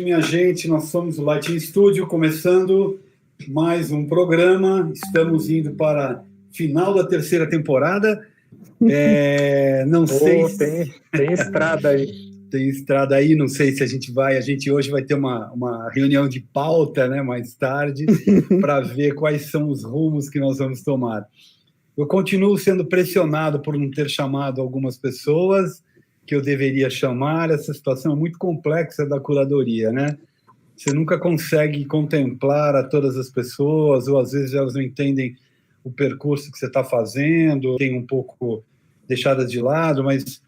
tarde, minha gente. Nós somos o Lighting Studio, começando mais um programa. Estamos indo para a final da terceira temporada. Não sei se... Tem estrada aí. Tem estrada aí, não sei se a gente hoje vai ter uma reunião de pauta, né, mais tarde, para ver quais são os rumos que nós vamos tomar. Eu continuo sendo pressionado por não ter chamado algumas pessoas que eu deveria chamar. Essa situação é muito complexa da curadoria, né? Você nunca consegue contemplar a todas as pessoas, ou às vezes elas não entendem o percurso que você está fazendo, tem um pouco deixadas de lado, mas,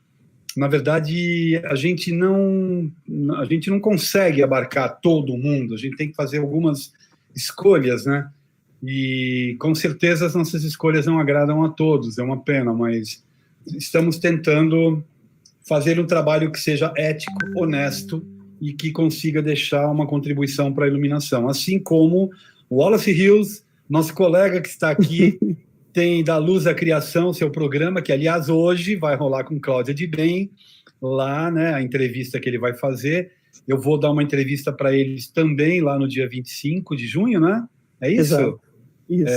na verdade, a gente não consegue abarcar todo mundo, a gente tem que fazer algumas escolhas, né? E, com certeza, as nossas escolhas não agradam a todos, é uma pena, mas estamos tentando fazer um trabalho que seja ético, honesto e que consiga deixar uma contribuição para a iluminação. Assim como o Wallace Hills, nosso colega que está aqui, tem da Luz à Criação, seu programa, que, aliás, hoje vai rolar com Cláudia de Bem, lá, né, a entrevista que ele vai fazer. Eu vou dar uma entrevista para eles também lá no dia 25 de junho, né? É isso? Exato. Isso.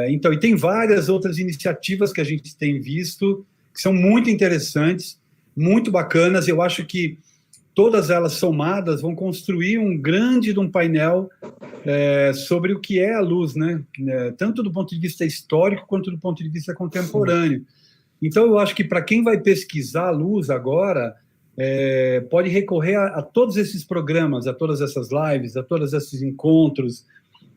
Então, e tem várias outras iniciativas que a gente tem visto, que são muito interessantes, muito bacanas. Eu acho que todas elas somadas vão construir um grande painel sobre o que é a luz, né? Tanto do ponto de vista histórico quanto do ponto de vista contemporâneo. Então, eu acho que para quem vai pesquisar a luz agora, pode recorrer a todos esses programas, a todas essas lives, a todos esses encontros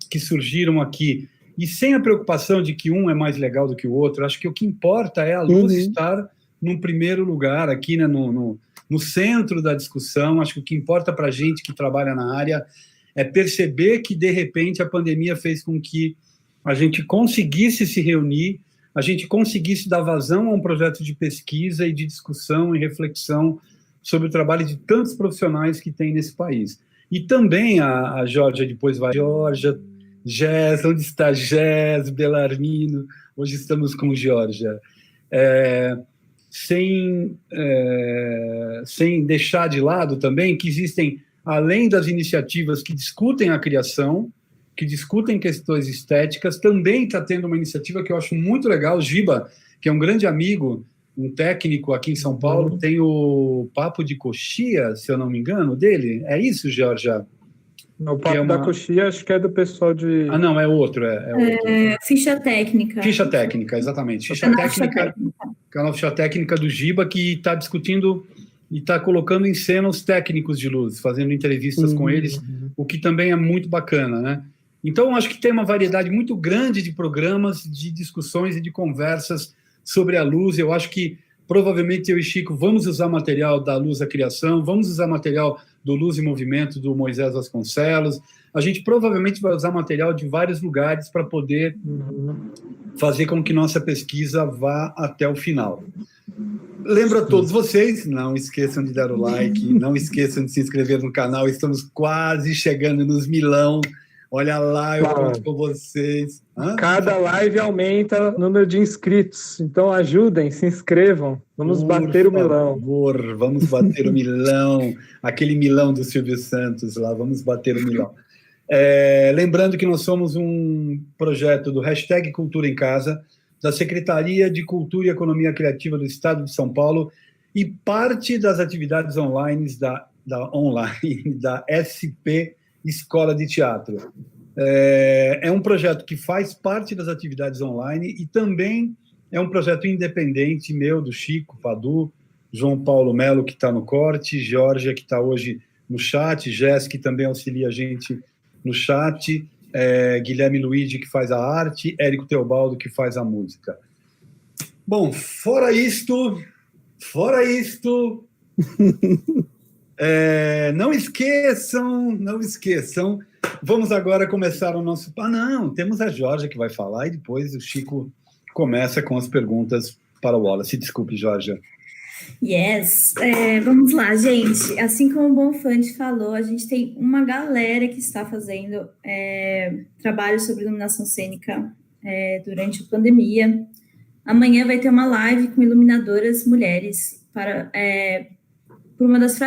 que surgiram aqui, e sem a preocupação de que um é mais legal do que o outro. Acho que o que importa é a luz estar num primeiro lugar aqui, né, no centro da discussão. Acho que o que importa para a gente que trabalha na área é perceber que, de repente, a pandemia fez com que a gente conseguisse se reunir, a gente conseguisse dar vazão a um projeto de pesquisa e de discussão e reflexão sobre o trabalho de tantos profissionais que tem nesse país. E também a Georgia, depois vai Georgia, Jess, onde está Jess, Belarmino? Hoje estamos com Georgia. Sem deixar de lado também que existem, além das iniciativas que discutem a criação, que discutem questões estéticas, também está tendo uma iniciativa que eu acho muito legal. O Giba, que é um grande amigo, um técnico aqui em São Paulo, tem o Papo de Coxia, se eu não me engano, dele. É isso, Georgia? O Papo da Coxia, acho que é do pessoal de... Ah, não, é outro. Ficha técnica. Ficha técnica, exatamente. Ficha técnica, canal Ficha Técnica do Giba, que está discutindo e está colocando em cena os técnicos de luz, fazendo entrevistas com eles, o que também é muito bacana, né? Então, acho que tem uma variedade muito grande de programas, de discussões e de conversas sobre a luz. Eu acho que, provavelmente, eu e Chico vamos usar material da Luz à Criação, vamos usar material do Luz e Movimento, do Moisés Vasconcelos. A gente provavelmente vai usar material de vários lugares para poder fazer com que nossa pesquisa vá até o final. Lembro a todos vocês, não esqueçam de dar o like, não esqueçam de se inscrever no canal, estamos quase chegando nos 1000. Olha lá, eu conto com vocês. Cada live aumenta o número de inscritos, então ajudem, se inscrevam, vamos bater o 1000. Vamos bater o 1000, aquele 1000 do Silvio Santos lá, vamos bater o 1000. Lembrando que nós somos um projeto do hashtag Cultura em Casa, da Secretaria de Cultura e Economia Criativa do Estado de São Paulo, e parte das atividades online da SP Escola de Teatro. É um projeto que faz parte das atividades online e também é um projeto independente meu, do Chico, Padu, João Paulo Melo, que está no corte, Georgia, que está hoje no chat, Jess, que também auxilia a gente no chat, Guilherme Luigi, que faz a arte, Érico Teobaldo, que faz a música. Bom, fora isto, não esqueçam, vamos agora começar o nosso... não, temos a Georgia que vai falar e depois o Chico começa com as perguntas para o Wallace. Desculpe, Georgia. Yes, vamos lá, gente. Assim como o Bonfante falou, a gente tem uma galera que está fazendo trabalho sobre iluminação cênica durante a pandemia. Amanhã vai ter uma live com iluminadoras mulheres por uma das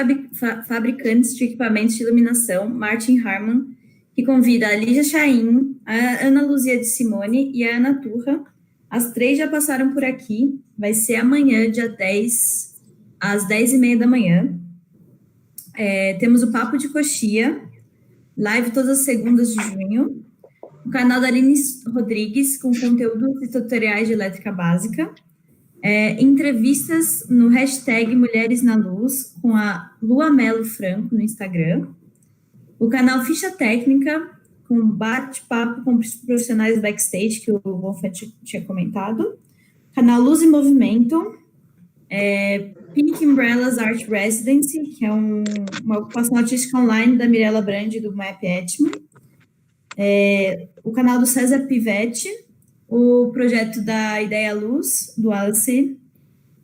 fabricantes de equipamentos de iluminação, Martin Harman, que convida a Lígia Chaim, a Ana Luzia de Simone e a Ana Turra. As 3 já passaram por aqui. Vai ser amanhã, dia 10, às 10h30 da manhã. Temos o Papo de Coxia, live todas as segundas de junho. O canal da Aline Rodrigues, com conteúdos e tutoriais de elétrica básica. Entrevistas no hashtag Mulheres na Luz, com a Lua Melo Franco no Instagram. O canal Ficha Técnica, com bate-papo com profissionais backstage, que o Bonfante tinha comentado. Canal Luz e Movimento. Pink Umbrellas Art Residency, que é uma ocupação artística online da Mirella Brandi, do Map Etmo. O canal do César Pivetti, o projeto da Ideia Luz, do Alice,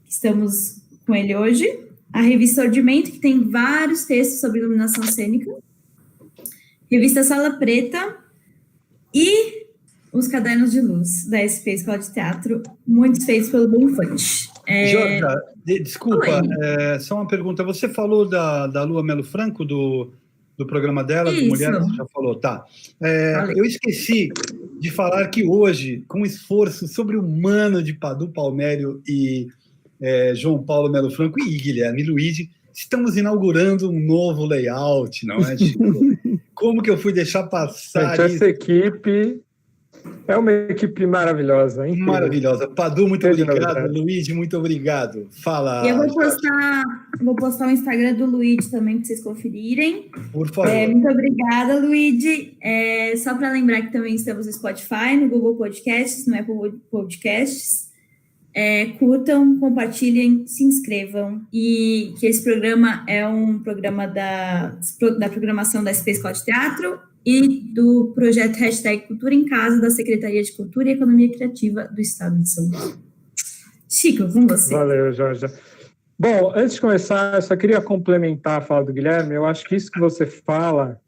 que estamos com ele hoje. A revista Ordimento, que tem vários textos sobre iluminação cênica. Revista Sala Preta e os Cadernos de Luz, da SP Escola de Teatro, muitos feitos pelo Bonfante. Jorge, desculpa, só uma pergunta. Você falou da Lua Melo Franco, do programa dela, Isso. do Mulheres, você já falou, tá. Eu esqueci de falar que hoje, com o esforço sobre-humano de Padu Palmério e João Paulo Melo Franco e Guilherme Luigi, estamos inaugurando um novo layout, não é, Chico? Como que eu fui deixar passar isso? Essa equipe é uma equipe maravilhosa, hein? Maravilhosa. Padu, muito obrigado. Luigi, muito obrigado. Fala. E eu vou postar o Instagram do Luigi também, para vocês conferirem. Por favor. Muito obrigada, Luigi. Só para lembrar que também estamos no Spotify, no Google Podcasts, no Apple Podcasts. Curtam, compartilhem, se inscrevam. E que esse programa é um programa da programação da SP Escola de Teatro e do projeto Hashtag Cultura em Casa, da Secretaria de Cultura e Economia Criativa do Estado de São Paulo. Chico, com você. Valeu, Jorge. Bom, antes de começar, eu só queria complementar a fala do Guilherme. Eu acho que isso que você fala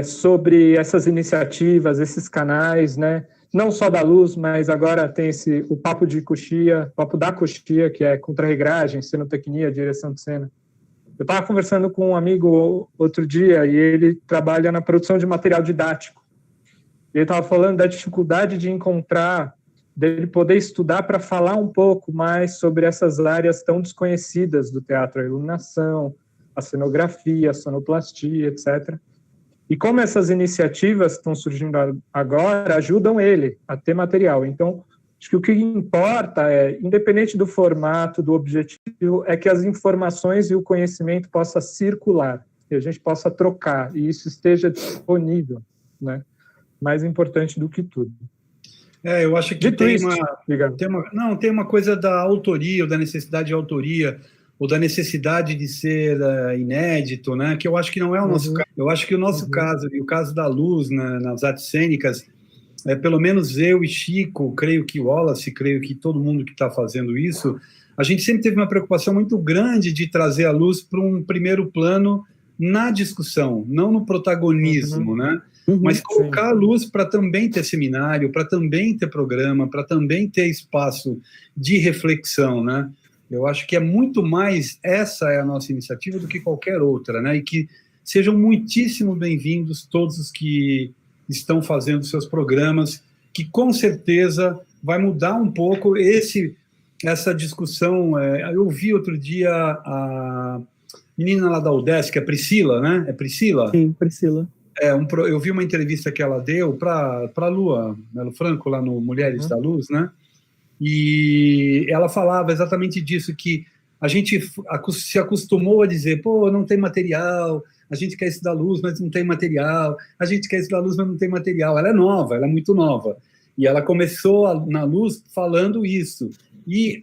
sobre essas iniciativas, esses canais, né? Não só da Luz, mas agora tem o Papo de Coxia, Papo da Coxia, que é contra-regragem, cenotecnia, direção de cena. Eu estava conversando com um amigo outro dia e ele trabalha na produção de material didático. Ele estava falando da dificuldade de encontrar, dele poder estudar para falar um pouco mais sobre essas áreas tão desconhecidas do teatro, a iluminação, a cenografia, a sonoplastia, etc. E como essas iniciativas estão surgindo agora, ajudam ele a ter material. Então, acho que o que importa independente do formato, do objetivo, é que as informações e o conhecimento possam circular, que a gente possa trocar, e isso esteja disponível, né? Mais importante do que tudo. Eu acho que tem uma coisa da autoria, ou da necessidade de autoria, ou da necessidade de ser inédito, né? Que eu acho que não é o nosso caso. Eu acho que o nosso caso, e o caso da Luz nas artes cênicas, pelo menos eu e Chico, creio que Wallace, creio que todo mundo que está fazendo isso, a gente sempre teve uma preocupação muito grande de trazer a Luz para um primeiro plano na discussão, não no protagonismo, né? Mas colocar a Luz para também ter seminário, para também ter programa, para também ter espaço de reflexão, né? Eu acho que é muito mais, essa é a nossa iniciativa do que qualquer outra, né? E que sejam muitíssimo bem-vindos todos os que estão fazendo seus programas, que com certeza vai mudar um pouco essa discussão. Eu vi outro dia a menina lá da UDESC, que é Priscila, né? É Priscila? Sim, Priscila. Eu vi uma entrevista que ela deu para a Lua Melo Franco, lá no Mulheres da Luz, né? E ela falava exatamente disso, que a gente se acostumou a dizer, não tem material, a gente quer estudar Luz, mas não tem material, a gente quer estudar Luz, mas não tem material. Ela é nova, ela é muito nova. E ela começou na Luz falando isso. E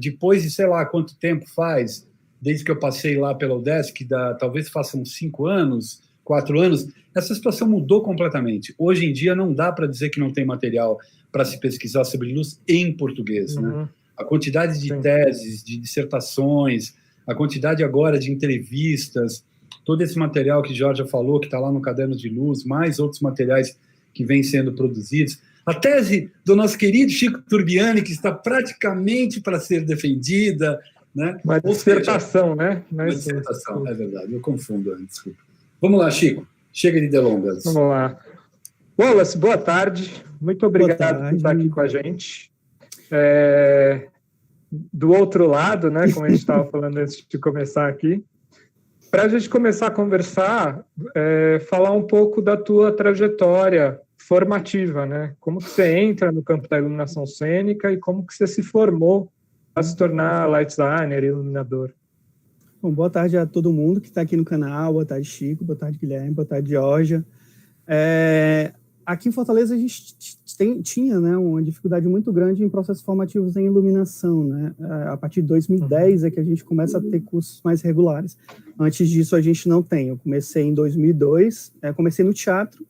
depois de, sei lá, quanto tempo faz, desde que eu passei lá pela UDESC, talvez façam 5 anos, 4 anos, essa situação mudou completamente. Hoje em dia não dá para dizer que não tem material para se pesquisar sobre Luz em português, né? A quantidade de teses, de dissertações, a quantidade agora de entrevistas, todo esse material que Jorge já falou, que está lá no Caderno de Luz, mais outros materiais que vêm sendo produzidos. A tese do nosso querido Chico Turbiani, que está praticamente para ser defendida, né? Uma dissertação, né? Uma dissertação, é verdade, eu confundo, desculpa. Vamos lá, Chico, chega de delongas. Vamos lá. Wallace, boa tarde, muito obrigado por estar aqui com a gente. Do outro lado, né, como a gente estava falando antes de começar aqui, para a gente começar a conversar, falar um pouco da tua trajetória formativa, né? Como que você entra no campo da iluminação cênica e como que você se formou a se tornar light designer e iluminador. Bom, boa tarde a todo mundo que está aqui no canal, boa tarde, Chico, boa tarde, Guilherme, boa tarde, Georgia. Aqui em Fortaleza a gente tinha, né, uma dificuldade muito grande em processos formativos em iluminação, né? A partir de 2010 é que a gente começa a ter cursos mais regulares. Antes disso a gente não tem. Eu comecei em 2002, comecei no teatro.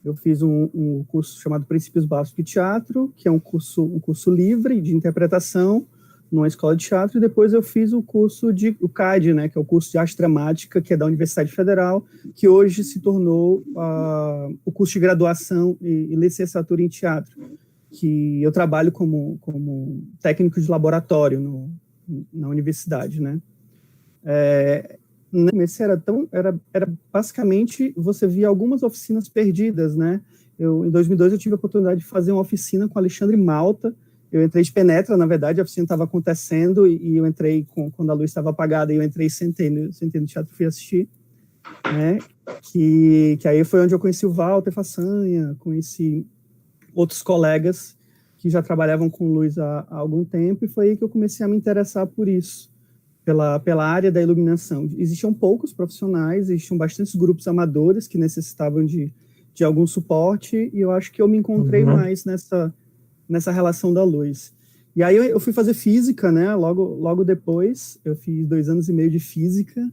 Eu fiz um curso chamado Princípios Básicos de Teatro, que é um curso livre de interpretação numa escola de teatro, e depois eu fiz o curso o CAD, né, que é o curso de arte dramática, que é da Universidade Federal, que hoje se tornou o curso de graduação e licenciatura em teatro, que eu trabalho como técnico de laboratório na universidade, né. No começo era basicamente, você via algumas oficinas perdidas, né. Em 2002 eu tive a oportunidade de fazer uma oficina com Alexandre Malta. Eu entrei de penetra, na verdade, a oficina estava acontecendo e eu entrei quando a luz estava apagada, e eu entrei e sentei no teatro e fui assistir, né, que aí foi onde eu conheci o Walter Façanha, conheci outros colegas que já trabalhavam com luz há algum tempo, e foi aí que eu comecei a me interessar por isso, pela área da iluminação. Existiam poucos profissionais, existiam bastantes grupos amadores que necessitavam de algum suporte, e eu acho que eu me encontrei mais nessa relação da luz. E aí eu fui fazer física, né, logo depois, eu fiz 2 anos e meio de física,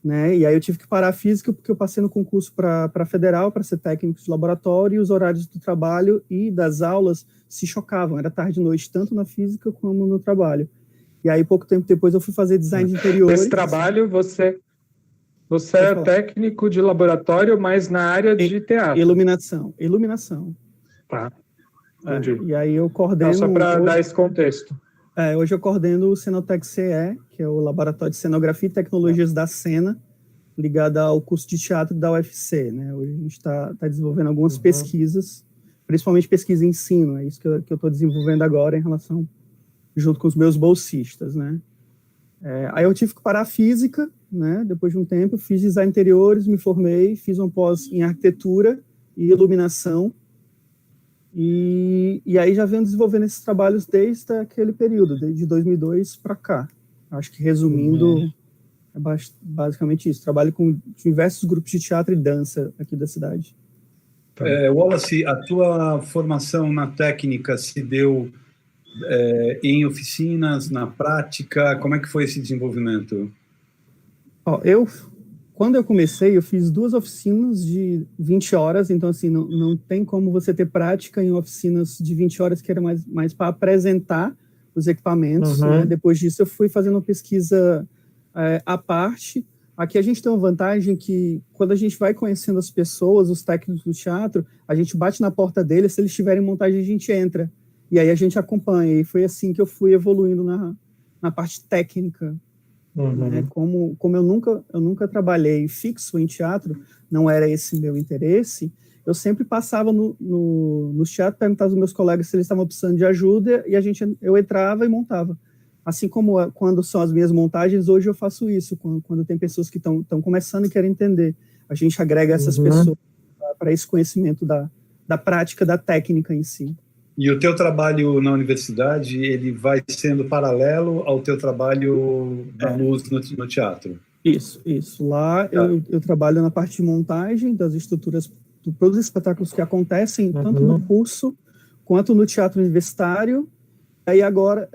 né, e aí eu tive que parar a física porque eu passei no concurso para a Federal, para ser técnico de laboratório, e os horários do trabalho e das aulas se chocavam, era tarde e noite, tanto na física como no trabalho. E aí, pouco tempo depois, eu fui fazer design de interiores. Nesse trabalho, você é técnico de laboratório, mas na área de teatro. Iluminação. Tá. E aí eu coordeno... Só para dar esse contexto. Hoje eu coordeno o Cenotec CE, que é o Laboratório de Cenografia e Tecnologias da Cena, ligado ao curso de teatro da UFC, né? Hoje a gente está desenvolvendo algumas pesquisas, principalmente pesquisa e ensino, é isso que eu estou desenvolvendo agora em relação, junto com os meus bolsistas, né? Aí eu tive que parar a física, né? Depois de um tempo, fiz design de interiores, me formei, fiz um pós em arquitetura e iluminação, e aí já venho desenvolvendo esses trabalhos desde aquele período, desde 2002 para cá. Acho que, resumindo, é basicamente isso. Trabalho com diversos grupos de teatro e dança aqui da cidade. Wallace, a tua formação na técnica se deu em oficinas, na prática? Como é que foi esse desenvolvimento? Quando eu comecei, eu fiz 2 oficinas de 20 horas, então, assim, não tem como você ter prática em oficinas de 20 horas, que era mais para apresentar os equipamentos, né? Depois disso, eu fui fazendo uma pesquisa à parte. Aqui a gente tem uma vantagem que, quando a gente vai conhecendo as pessoas, os técnicos do teatro, a gente bate na porta deles, se eles tiverem montagem, a gente entra, e aí a gente acompanha, e foi assim que eu fui evoluindo na parte técnica. Como eu nunca trabalhei fixo em teatro, não era esse meu interesse, eu sempre passava no teatro, perguntava aos meus colegas se eles estavam precisando de ajuda, e eu entrava e montava. Assim como quando são as minhas montagens, hoje eu faço isso, quando tem pessoas que estão começando e querem entender. A gente agrega essas pessoas para esse conhecimento da prática, da técnica em si. E o teu trabalho na universidade, ele vai sendo paralelo ao teu trabalho da luz no teatro? Isso. Lá eu trabalho na parte de montagem das estruturas dos espetáculos que acontecem tanto no curso quanto no teatro universitário. Aí agora,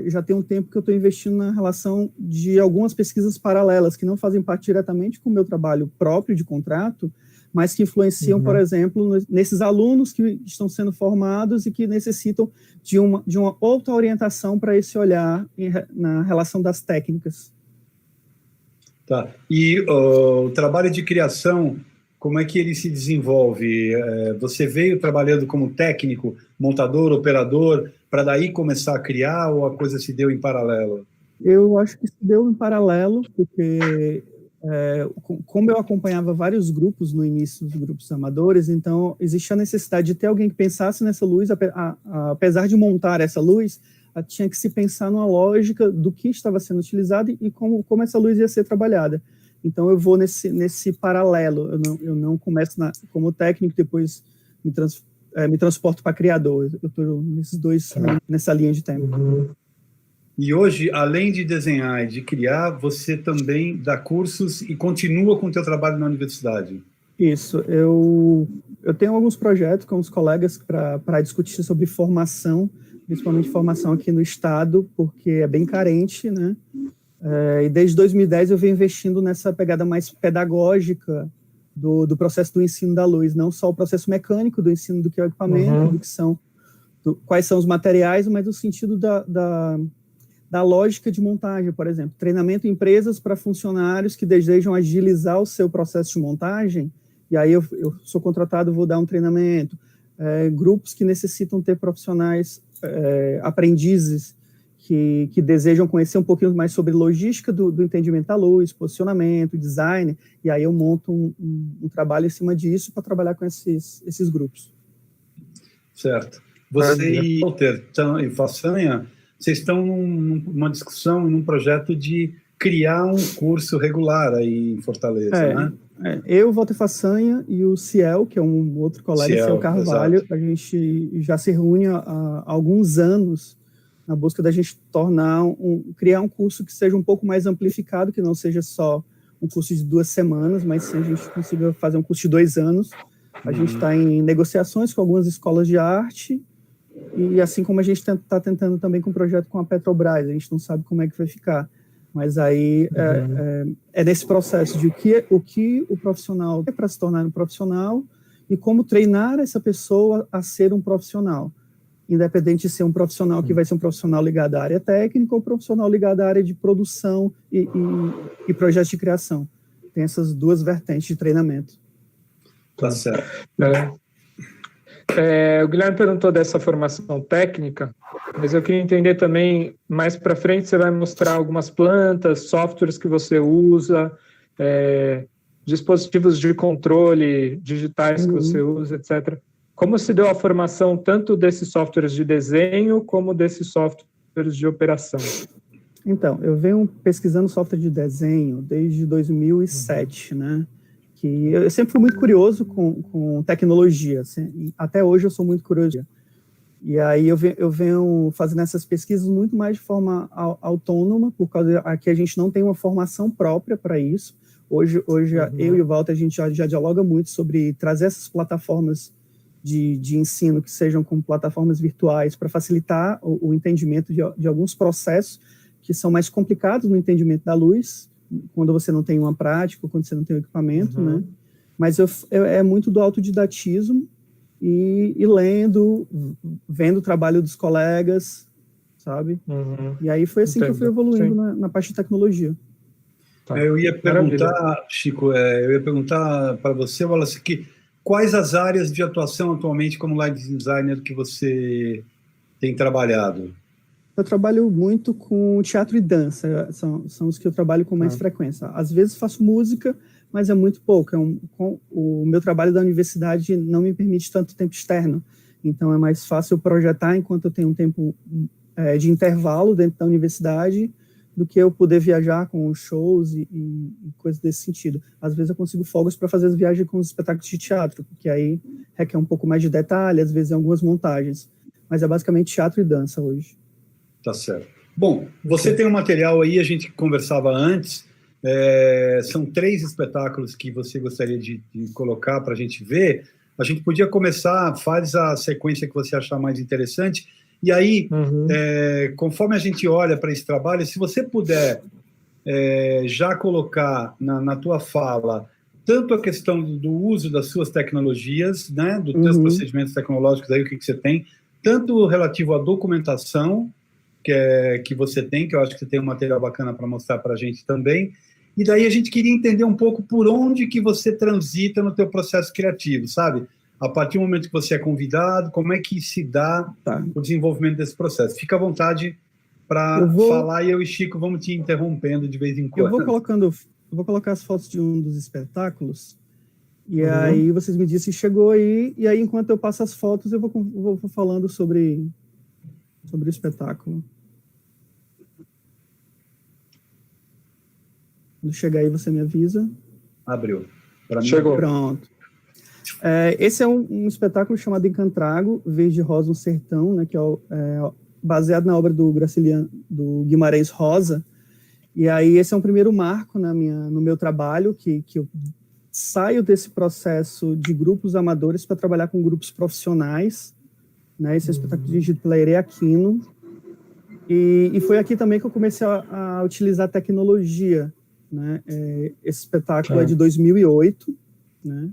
já tem um tempo que eu estou investindo na relação de algumas pesquisas paralelas que não fazem parte diretamente com o meu trabalho próprio de contrato, mas que influenciam, por exemplo, nesses alunos que estão sendo formados e que necessitam de uma outra orientação para esse olhar na relação das técnicas. Tá. E o trabalho de criação, como é que ele se desenvolve? Você veio trabalhando como técnico, montador, operador, para daí começar a criar, ou a coisa se deu em paralelo? Eu acho que isso deu em paralelo, porque como eu acompanhava vários grupos no início, dos grupos amadores, então existia a necessidade de ter alguém que pensasse nessa luz, apesar de montar essa luz, tinha que se pensar numa lógica do que estava sendo utilizado e como essa luz ia ser trabalhada. Então eu vou nesse paralelo, eu não começo como técnico, depois me transporto para criador, eu estou nesses dois, nessa linha de tempo. E hoje, além de desenhar e de criar, você também dá cursos e continua com o teu trabalho na universidade. Isso, eu tenho alguns projetos com os colegas para discutir sobre formação, principalmente formação aqui no estado, porque é bem carente, né? E desde 2010 eu venho investindo nessa pegada mais pedagógica do processo do ensino da luz, não só o processo mecânico do ensino do que é o equipamento, quais são os materiais, mas no sentido da lógica de montagem, por exemplo. Treinamento em empresas para funcionários que desejam agilizar o seu processo de montagem, e aí eu sou contratado, vou dar um treinamento. Grupos que necessitam ter profissionais, aprendizes, que desejam conhecer um pouquinho mais sobre logística do entendimento da luz, posicionamento, design, e aí eu monto um trabalho em cima disso para trabalhar com esses grupos. Certo. Você e Walter e Façanha, vocês estão numa discussão, num projeto de criar um curso regular aí em Fortaleza, né? Eu, Walter Façanha e o Ciel, que é um outro colega, Ciel Carvalho, exato. A gente já se reúne há alguns anos na busca da gente criar um curso que seja um pouco mais amplificado, que não seja só um curso de 2 semanas, mas sim a gente consiga fazer um curso de 2 anos. A gente está em negociações com algumas escolas de arte, e assim como a gente está tentando também com o projeto com a Petrobras, a gente não sabe como é que vai ficar. Mas aí é nesse processo de o que o profissional é para se tornar um profissional e como treinar essa pessoa a ser um profissional, independente de ser um profissional que vai ser um profissional ligado à área técnica ou profissional ligado à área de produção e projetos de criação. Tem essas duas vertentes de treinamento. Tá certo. O Guilherme perguntou dessa formação técnica, mas eu queria entender também, mais para frente você vai mostrar algumas plantas, softwares que você usa, dispositivos de controle digitais que você usa, etc. Como se deu a formação tanto desses softwares de desenho como desses softwares de operação? Então, eu venho pesquisando software de desenho desde 2007, né? Que eu sempre fui muito curioso com tecnologia, assim, até hoje eu sou muito curioso. E aí eu venho fazendo essas pesquisas muito mais de forma autônoma, por causa que a gente não tem uma formação própria para isso. Hoje eu e o Walter, a gente já dialoga muito sobre trazer essas plataformas de ensino que sejam como plataformas virtuais para facilitar o entendimento de alguns processos que são mais complicados no entendimento da luz, quando você não tem uma prática, quando você não tem um equipamento, né? Mas é muito do autodidatismo e lendo, vendo o trabalho dos colegas, sabe? E aí foi assim que eu fui evoluindo na parte de tecnologia. Eu ia perguntar, Chico, para você, Wallace, quais as áreas de atuação atualmente como light designer que você tem trabalhado? Eu trabalho muito com teatro e dança, são os que eu trabalho com mais frequência. Às vezes faço música, mas é muito pouco. O meu trabalho da universidade não me permite tanto tempo externo, então é mais fácil projetar enquanto eu tenho um tempo de intervalo dentro da universidade do que eu poder viajar com shows e coisas desse sentido. Às vezes eu consigo folgas para fazer as viagens com os espetáculos de teatro, porque aí requer um pouco mais de detalhe, às vezes em algumas montagens. Mas é basicamente teatro e dança hoje. Tá certo. Bom, você tem um material aí, a gente conversava antes, são 3 espetáculos que você gostaria de colocar para a gente ver. A gente podia começar, faz a sequência que você achar mais interessante, e aí, conforme a gente olha para esse trabalho, se você puder já colocar na tua fala tanto a questão do uso das suas tecnologias, né, dos teus procedimentos tecnológicos aí, o que você tem, tanto relativo à documentação, que você tem, que eu acho que você tem um material bacana para mostrar para a gente também, e daí a gente queria entender um pouco por onde que você transita no teu processo criativo, sabe? A partir do momento que você é convidado, como é que se dá o desenvolvimento desse processo? Fica à vontade para falar e eu e Chico vamos te interrompendo de vez em quando. Eu vou colocar as fotos de um dos espetáculos, e aí vocês me dizem se chegou aí, e aí enquanto eu passo as fotos, eu vou falando sobre o espetáculo. Quando chegar aí, você me avisa. Abriu. Pra mim, chegou. Pronto. Esse é um espetáculo chamado Encantrago, Verde Rosa, um Sertão, né, que é baseado na obra do Guimarães Rosa. E aí esse é um primeiro marco no meu trabalho, que eu saio desse processo de grupos amadores para trabalhar com grupos profissionais. Né? Esse é um espetáculo dirigido pela Ere Aquino. E foi aqui também que eu comecei a utilizar tecnologia. Né? Esse espetáculo é de 2008, né?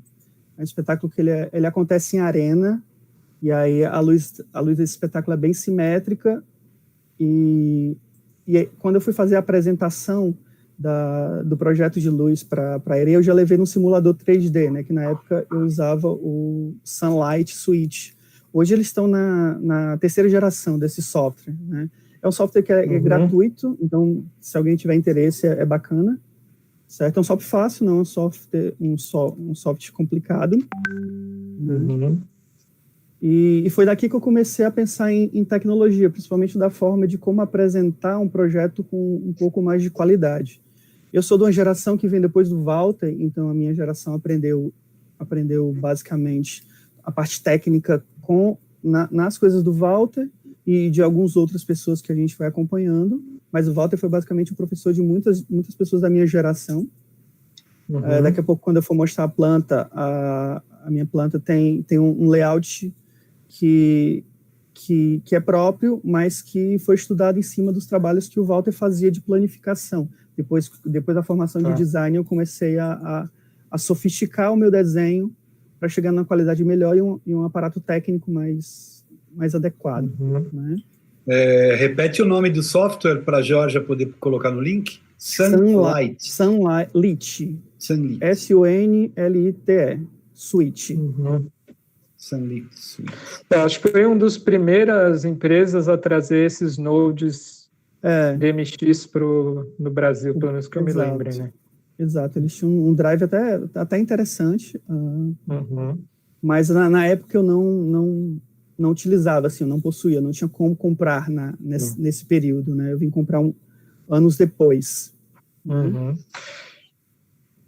É um espetáculo que ele acontece em arena, e aí a luz desse espetáculo é bem simétrica, e aí, quando eu fui fazer a apresentação do projeto de luz para a Ere, eu já levei num simulador 3D, né? Que na época eu usava o Sunlight Suite. Hoje eles estão na terceira geração desse software, né? É um software que é gratuito, então se alguém tiver interesse é bacana. Certo? É um software fácil, não é um software complicado. E foi daqui que eu comecei a pensar em tecnologia, principalmente da forma de como apresentar um projeto com um pouco mais de qualidade. Eu sou de uma geração que vem depois do Walter, então a minha geração aprendeu basicamente a parte técnica nas coisas do Walter e de algumas outras pessoas que a gente vai acompanhando. Mas o Walter foi basicamente o professor de muitas pessoas da minha geração. Daqui a pouco, quando eu for mostrar a planta, a minha planta tem um layout que é próprio, mas que foi estudado em cima dos trabalhos que o Walter fazia de planificação. Depois da formação de design, eu comecei a sofisticar o meu desenho para chegar numa qualidade melhor e um aparato técnico mais adequado. Né? Repete o nome do software para a Georgia poder colocar no link. Sunlight. S-U-N-L-I-T-E. Suite. Sunlight Suite. Acho que foi uma das primeiras empresas a trazer esses nodes DMX no Brasil, pelo menos que eu me lembre, né? Exato, eles tinham um drive até interessante, mas na época eu não utilizava, assim, eu não possuía, não tinha como comprar nesse período, né? Eu vim comprar anos depois.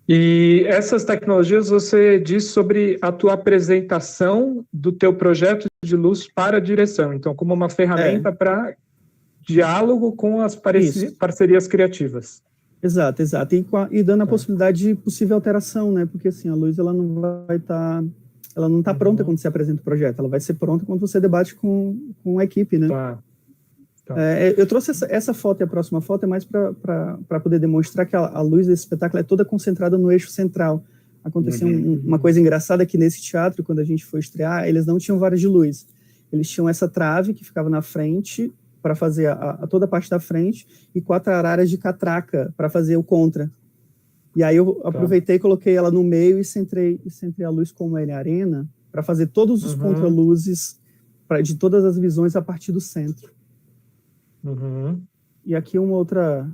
E essas tecnologias, você diz sobre a tua apresentação do teu projeto de luz para a direção, então como uma ferramenta para diálogo com as parcerias criativas. Exato. E dando a possibilidade de possível alteração, né? Porque assim, a luz ela não está pronta quando você apresenta o projeto, ela vai ser pronta quando você debate com a equipe, né? Eu trouxe essa foto e a próxima foto é mais para poder demonstrar que a luz desse espetáculo é toda concentrada no eixo central. Aconteceu uma coisa engraçada que nesse teatro, quando a gente foi estrear, eles não tinham varas de luz. Eles tinham essa trave que ficava na frente para fazer toda a parte da frente e 4 araras de catraca para fazer o contra. E aí eu aproveitei e coloquei ela no meio e centrei a luz como é arena para fazer todos os contraluzes de todas as visões a partir do centro. E aqui uma outra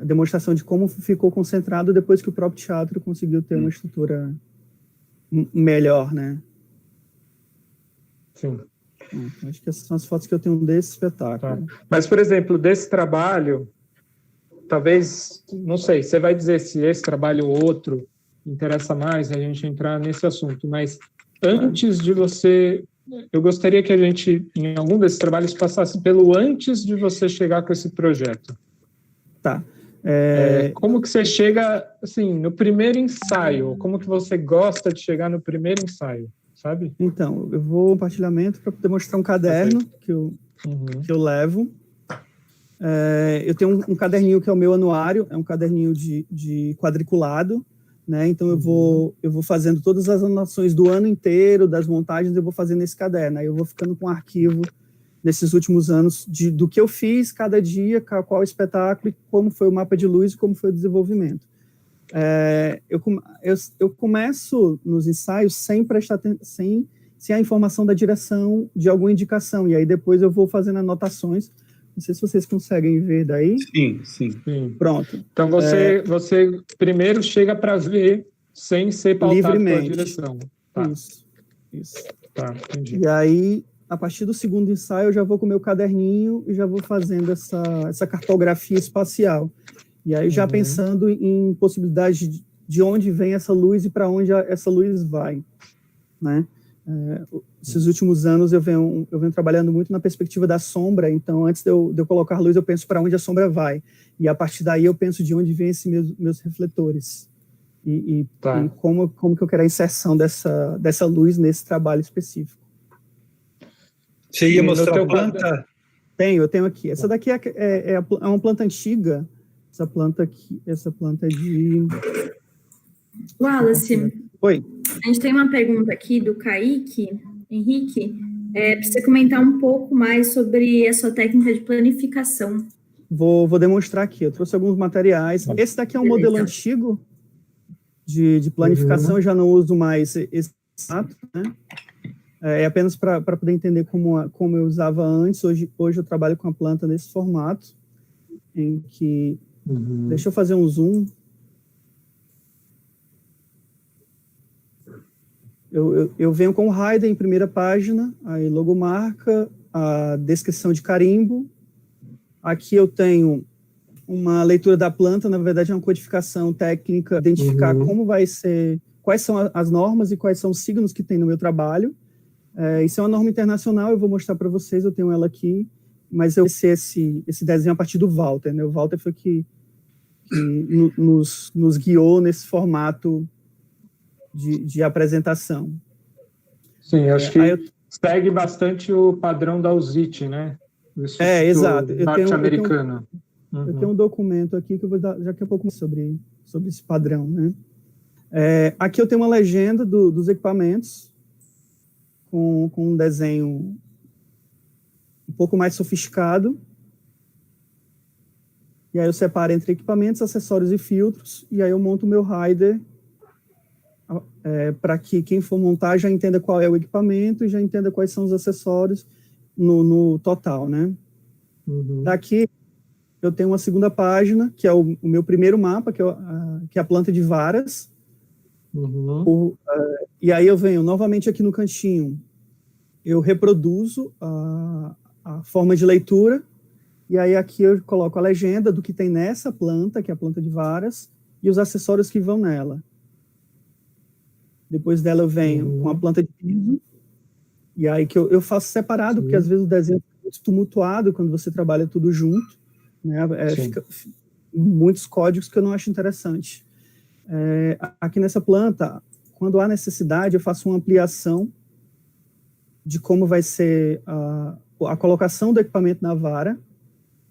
demonstração de como ficou concentrado depois que o próprio teatro conseguiu ter uma estrutura melhor, né? Sim. Acho que essas são as fotos que eu tenho desse espetáculo. Mas, por exemplo, desse trabalho, talvez, não sei, você vai dizer se esse trabalho ou outro interessa mais a gente entrar nesse assunto, mas antes de você... Eu gostaria que a gente, em algum desses trabalhos, passasse pelo antes de você chegar com esse projeto. Tá. Como que você chega, assim, no primeiro ensaio? Como que você gosta de chegar no primeiro ensaio, sabe? Então, eu vou compartilhamento para poder mostrar um caderno que eu levo. Eu tenho um caderninho que é o meu anuário, é um caderninho de quadriculado, né? Então eu vou fazendo todas as anotações do ano inteiro, das montagens, eu vou fazendo nesse caderno. Aí eu vou ficando com um arquivo nesses últimos anos do que eu fiz cada dia, qual espetáculo, e como foi o mapa de luz e como foi o desenvolvimento. Eu começo nos ensaios sem prestar sem a informação da direção de alguma indicação, e aí depois eu vou fazendo anotações Não sei se vocês conseguem ver daí. Sim, sim. Pronto. Então, você primeiro chega para ver sem ser pautado pela Livremente. direção. Tá. Isso. Tá, entendi. E aí, a partir do segundo ensaio, eu já vou com o meu caderninho e já vou fazendo essa cartografia espacial. E aí, já pensando em possibilidade de onde vem essa luz e para onde essa luz vai, né? Esses últimos anos eu venho trabalhando muito na perspectiva da sombra, então antes de eu colocar luz eu penso para onde a sombra vai, e a partir daí eu penso de onde vêm esses meus refletores, e como que eu quero a inserção dessa luz nesse trabalho específico. Você ia mostrar a planta? Eu tenho aqui. Essa daqui é uma planta antiga, essa planta é de... Wallace, Oi. a gente tem uma pergunta aqui do Kaique, Henrique, para você comentar um pouco mais sobre a sua técnica de planificação. Vou demonstrar aqui, eu trouxe alguns materiais. Esse daqui é um modelo antigo de planificação, eu já não uso mais esse formato, né? É apenas para poder entender como eu usava antes. Hoje eu trabalho com a planta nesse formato, em que... Deixa eu fazer um zoom. Eu venho com o Rider em primeira página, aí logomarca, a descrição de carimbo. Aqui eu tenho uma leitura da planta, na verdade é uma codificação técnica, identificar como vai ser, quais são as normas e quais são os signos que tem no meu trabalho. Isso é uma norma internacional, eu vou mostrar para vocês, eu tenho ela aqui, mas eu fiz esse desenho a partir do Walter, né? O Walter foi que nos guiou nesse formato de apresentação. Sim, acho que segue bastante o padrão da USIT, né? Exato. Norte-americano. Eu tenho um documento aqui que eu vou dar daqui a pouco sobre esse padrão, né? Aqui eu tenho uma legenda dos equipamentos com um desenho um pouco mais sofisticado. E aí eu separo entre equipamentos, acessórios e filtros, e aí eu monto o meu rider para que quem for montar já entenda qual é o equipamento e já entenda quais são os acessórios no total, né? Daqui eu tenho uma segunda página, que é o meu primeiro mapa, que é a planta de varas. E aí eu venho novamente aqui no cantinho, eu reproduzo a forma de leitura, e aí aqui eu coloco a legenda do que tem nessa planta, que é a planta de varas, e os acessórios que vão nela. Depois dela eu venho com a planta de piso, e aí que eu faço separado, porque às vezes o desenho é muito tumultuado quando você trabalha tudo junto, né? Fica muitos códigos que eu não acho interessante. Aqui nessa planta, quando há necessidade, eu faço uma ampliação de como vai ser a colocação do equipamento na vara.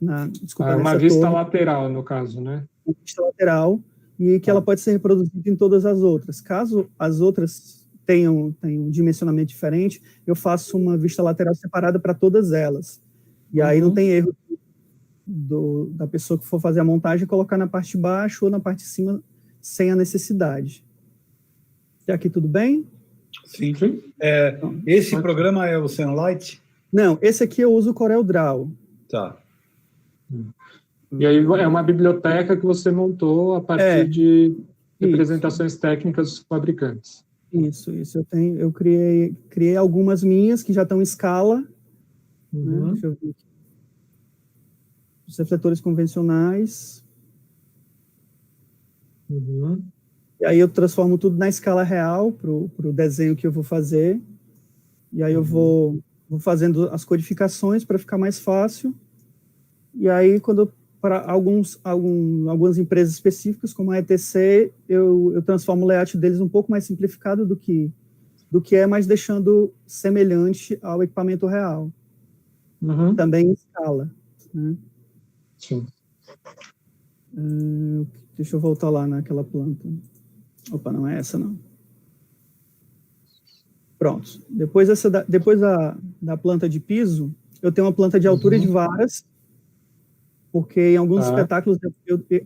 Uma vista lateral, no caso, né? Uma vista lateral, e que ela pode ser reproduzida em todas as outras. Caso as outras tenham um dimensionamento diferente, eu faço uma vista lateral separada para todas elas. E aí não tem erro da pessoa que for fazer a montagem colocar na parte de baixo ou na parte de cima sem a necessidade. E aqui tudo bem? Sim. Esse programa é o Sunlight? Não, esse aqui eu uso o CorelDRAW. Tá. E aí é uma biblioteca que você montou a partir de representações técnicas dos fabricantes. Isso. Eu criei algumas minhas que já estão em escala. Né? Deixa eu ver aqui. Os refletores convencionais. E aí eu transformo tudo na escala real para o desenho que eu vou fazer. E aí eu vou fazendo as codificações para ficar mais fácil. E aí, para algumas empresas específicas, como a ETC, eu transformo o layout deles um pouco mais simplificado do que é, mas deixando semelhante ao equipamento real. Também em escala. Né? Sim. Deixa eu voltar lá naquela planta. Opa, não é essa, não. Pronto. Depois da planta de piso, eu tenho uma planta de altura de varas, porque em alguns espetáculos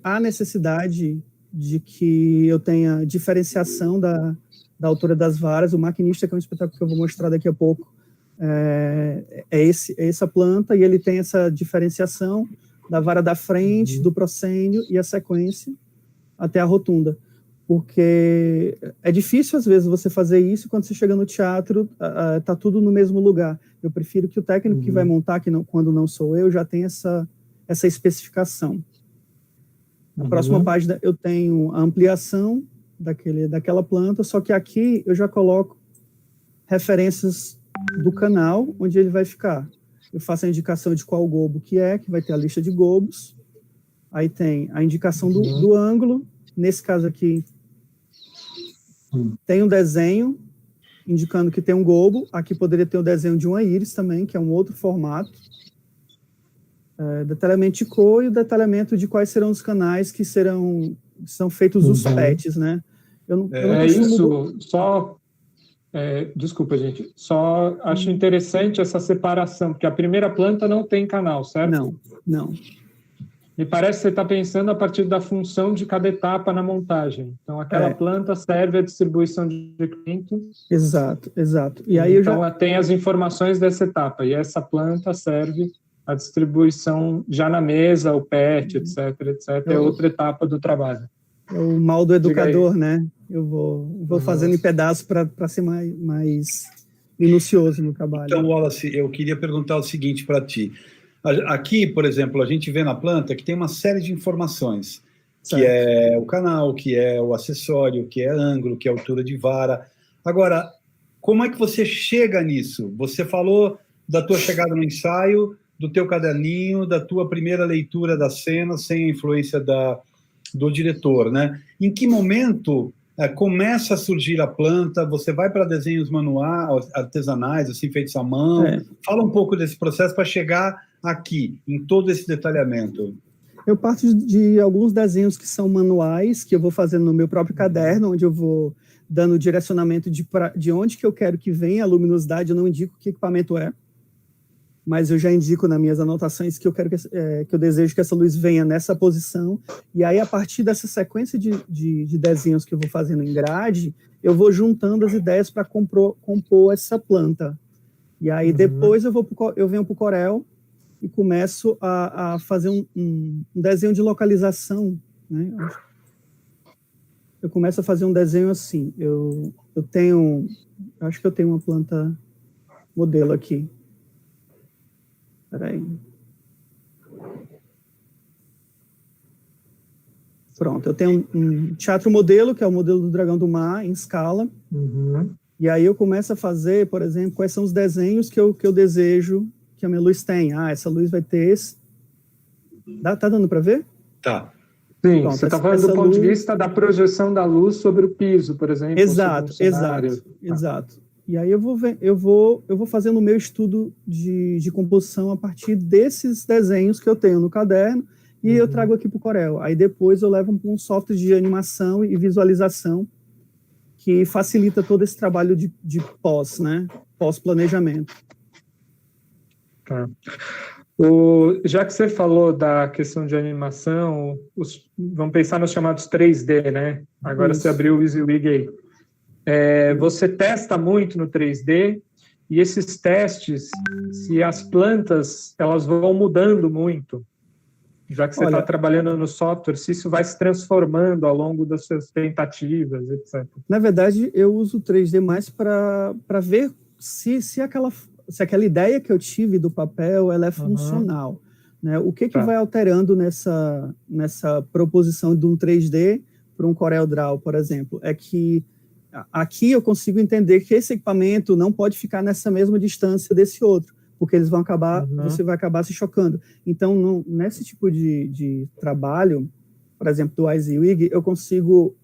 há necessidade de que eu tenha diferenciação da altura das varas. O Maquinista, que é um espetáculo que eu vou mostrar daqui a pouco, é essa planta, e ele tem essa diferenciação da vara da frente, do proscênio e a sequência até a rotunda. Porque é difícil, às vezes, você fazer isso quando você chega no teatro, tá tudo no mesmo lugar. Eu prefiro que o técnico que vai montar, quando não sou eu, já tenha essa especificação. Na próxima página eu tenho a ampliação daquela planta, só que aqui eu já coloco referências do canal onde ele vai ficar. Eu faço a indicação de qual gobo que vai ter a lista de gobos. Aí tem a indicação do ângulo. Nesse caso aqui, tem um desenho indicando que tem um gobo. Aqui poderia ter o desenho de uma íris também, que é um outro formato. Detalhamento de cor e o detalhamento de quais serão os canais que são feitos os PETs, né? Eu não isso, só... desculpa, gente. Só acho interessante essa separação, porque a primeira planta não tem canal, certo? Não. Me parece que você está pensando a partir da função de cada etapa na montagem. Então, aquela planta serve à distribuição de equipamento. Exato. E aí então, tem as informações dessa etapa, e essa planta serve a distribuição já na mesa, o PET, etc. É outra etapa do trabalho. É o mal do educador, né? Eu vou fazendo em pedaços para ser mais minucioso no trabalho. Então, Wallace, eu queria perguntar o seguinte para ti. Aqui, por exemplo, a gente vê na planta que tem uma série de informações, certo, que é o canal, que é o acessório, que é ângulo, que é altura de vara. Agora, como é que você chega nisso? Você falou da tua chegada no ensaio, do teu caderninho, da tua primeira leitura da cena, sem a influência do diretor, né? Em que momento começa a surgir a planta? Você vai para desenhos manuais, artesanais, assim, feitos à mão? Fala um pouco desse processo para chegar aqui, em todo esse detalhamento. Eu parto de alguns desenhos que são manuais, que eu vou fazendo no meu próprio caderno, onde eu vou dando direcionamento de onde que eu quero que venha a luminosidade. Eu não indico que equipamento mas eu já indico nas minhas anotações que eu quero que eu desejo que essa luz venha nessa posição, e aí a partir dessa sequência de desenhos que eu vou fazendo em grade, eu vou juntando as ideias para compor essa planta. E aí depois eu venho para o Corel e começo a fazer um desenho de localização, né? Eu começo a fazer um desenho assim, acho que eu tenho uma planta modelo aqui. Peraí. Pronto, eu tenho um teatro modelo, que é o modelo do Dragão do Mar, em escala. E aí eu começo a fazer, por exemplo, quais são os desenhos que eu desejo que a minha luz tenha. Essa luz vai ter esse. Tá dando para ver? Tá. Sim, pronto, você está falando do ponto de vista da projeção da luz sobre o piso, por exemplo. Exato. E aí eu vou fazendo o meu estudo de composição a partir desses desenhos que eu tenho no caderno, e eu trago aqui para o Corel. Aí depois eu levo para um software de animação e visualização que facilita todo esse trabalho de pós-planejamento. Tá. Já que você falou da questão de animação, vamos pensar nos chamados 3D, né? Agora você abriu o EasyWig aí. Você testa muito no 3D, e esses testes, se as plantas elas vão mudando muito, já que você está trabalhando no software, se isso vai se transformando ao longo das suas tentativas, etc. Na verdade, eu uso o 3D mais para ver se aquela ideia que eu tive do papel ela é funcional, né? O que vai alterando nessa proposição de um 3D para um CorelDRAW, por exemplo, é que aqui eu consigo entender que esse equipamento não pode ficar nessa mesma distância desse outro, porque eles vão acabar, você vai acabar se chocando. Então, nesse tipo de trabalho, por exemplo, do EasyWig, eu consigo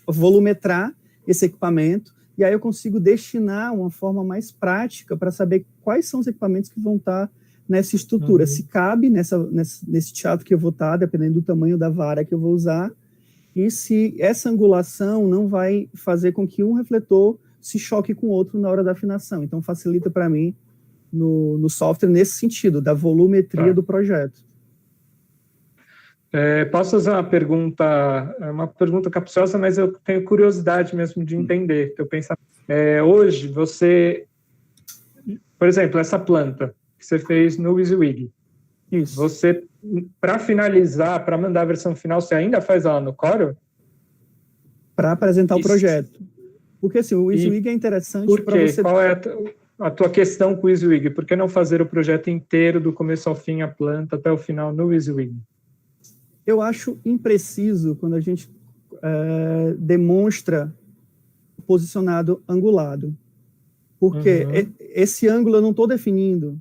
volumetrar esse equipamento, e aí eu consigo destinar uma forma mais prática para saber quais são os equipamentos que vão estar nessa estrutura, se cabe nesse teatro que eu vou estar, dependendo do tamanho da vara que eu vou usar, e se essa angulação não vai fazer com que um refletor se choque com o outro na hora da afinação. Então, facilita para mim no software nesse sentido, da volumetria do projeto. Posso fazer uma pergunta capciosa, mas eu tenho curiosidade mesmo de entender. Eu penso, hoje, você por exemplo, essa planta que você fez no WYSIWYG, Isso. você, para finalizar, para mandar a versão final, você ainda faz ela no Corel? Para apresentar Isso. o projeto. Porque assim, o WYSIWYG é interessante Por para quê? você... Qual é a tua questão com o WYSIWYG? Por que não fazer o projeto inteiro, do começo ao fim, a planta, até o final, no WYSIWYG? Eu acho impreciso quando a gente demonstra posicionado angulado. Porque esse ângulo eu não estou definindo.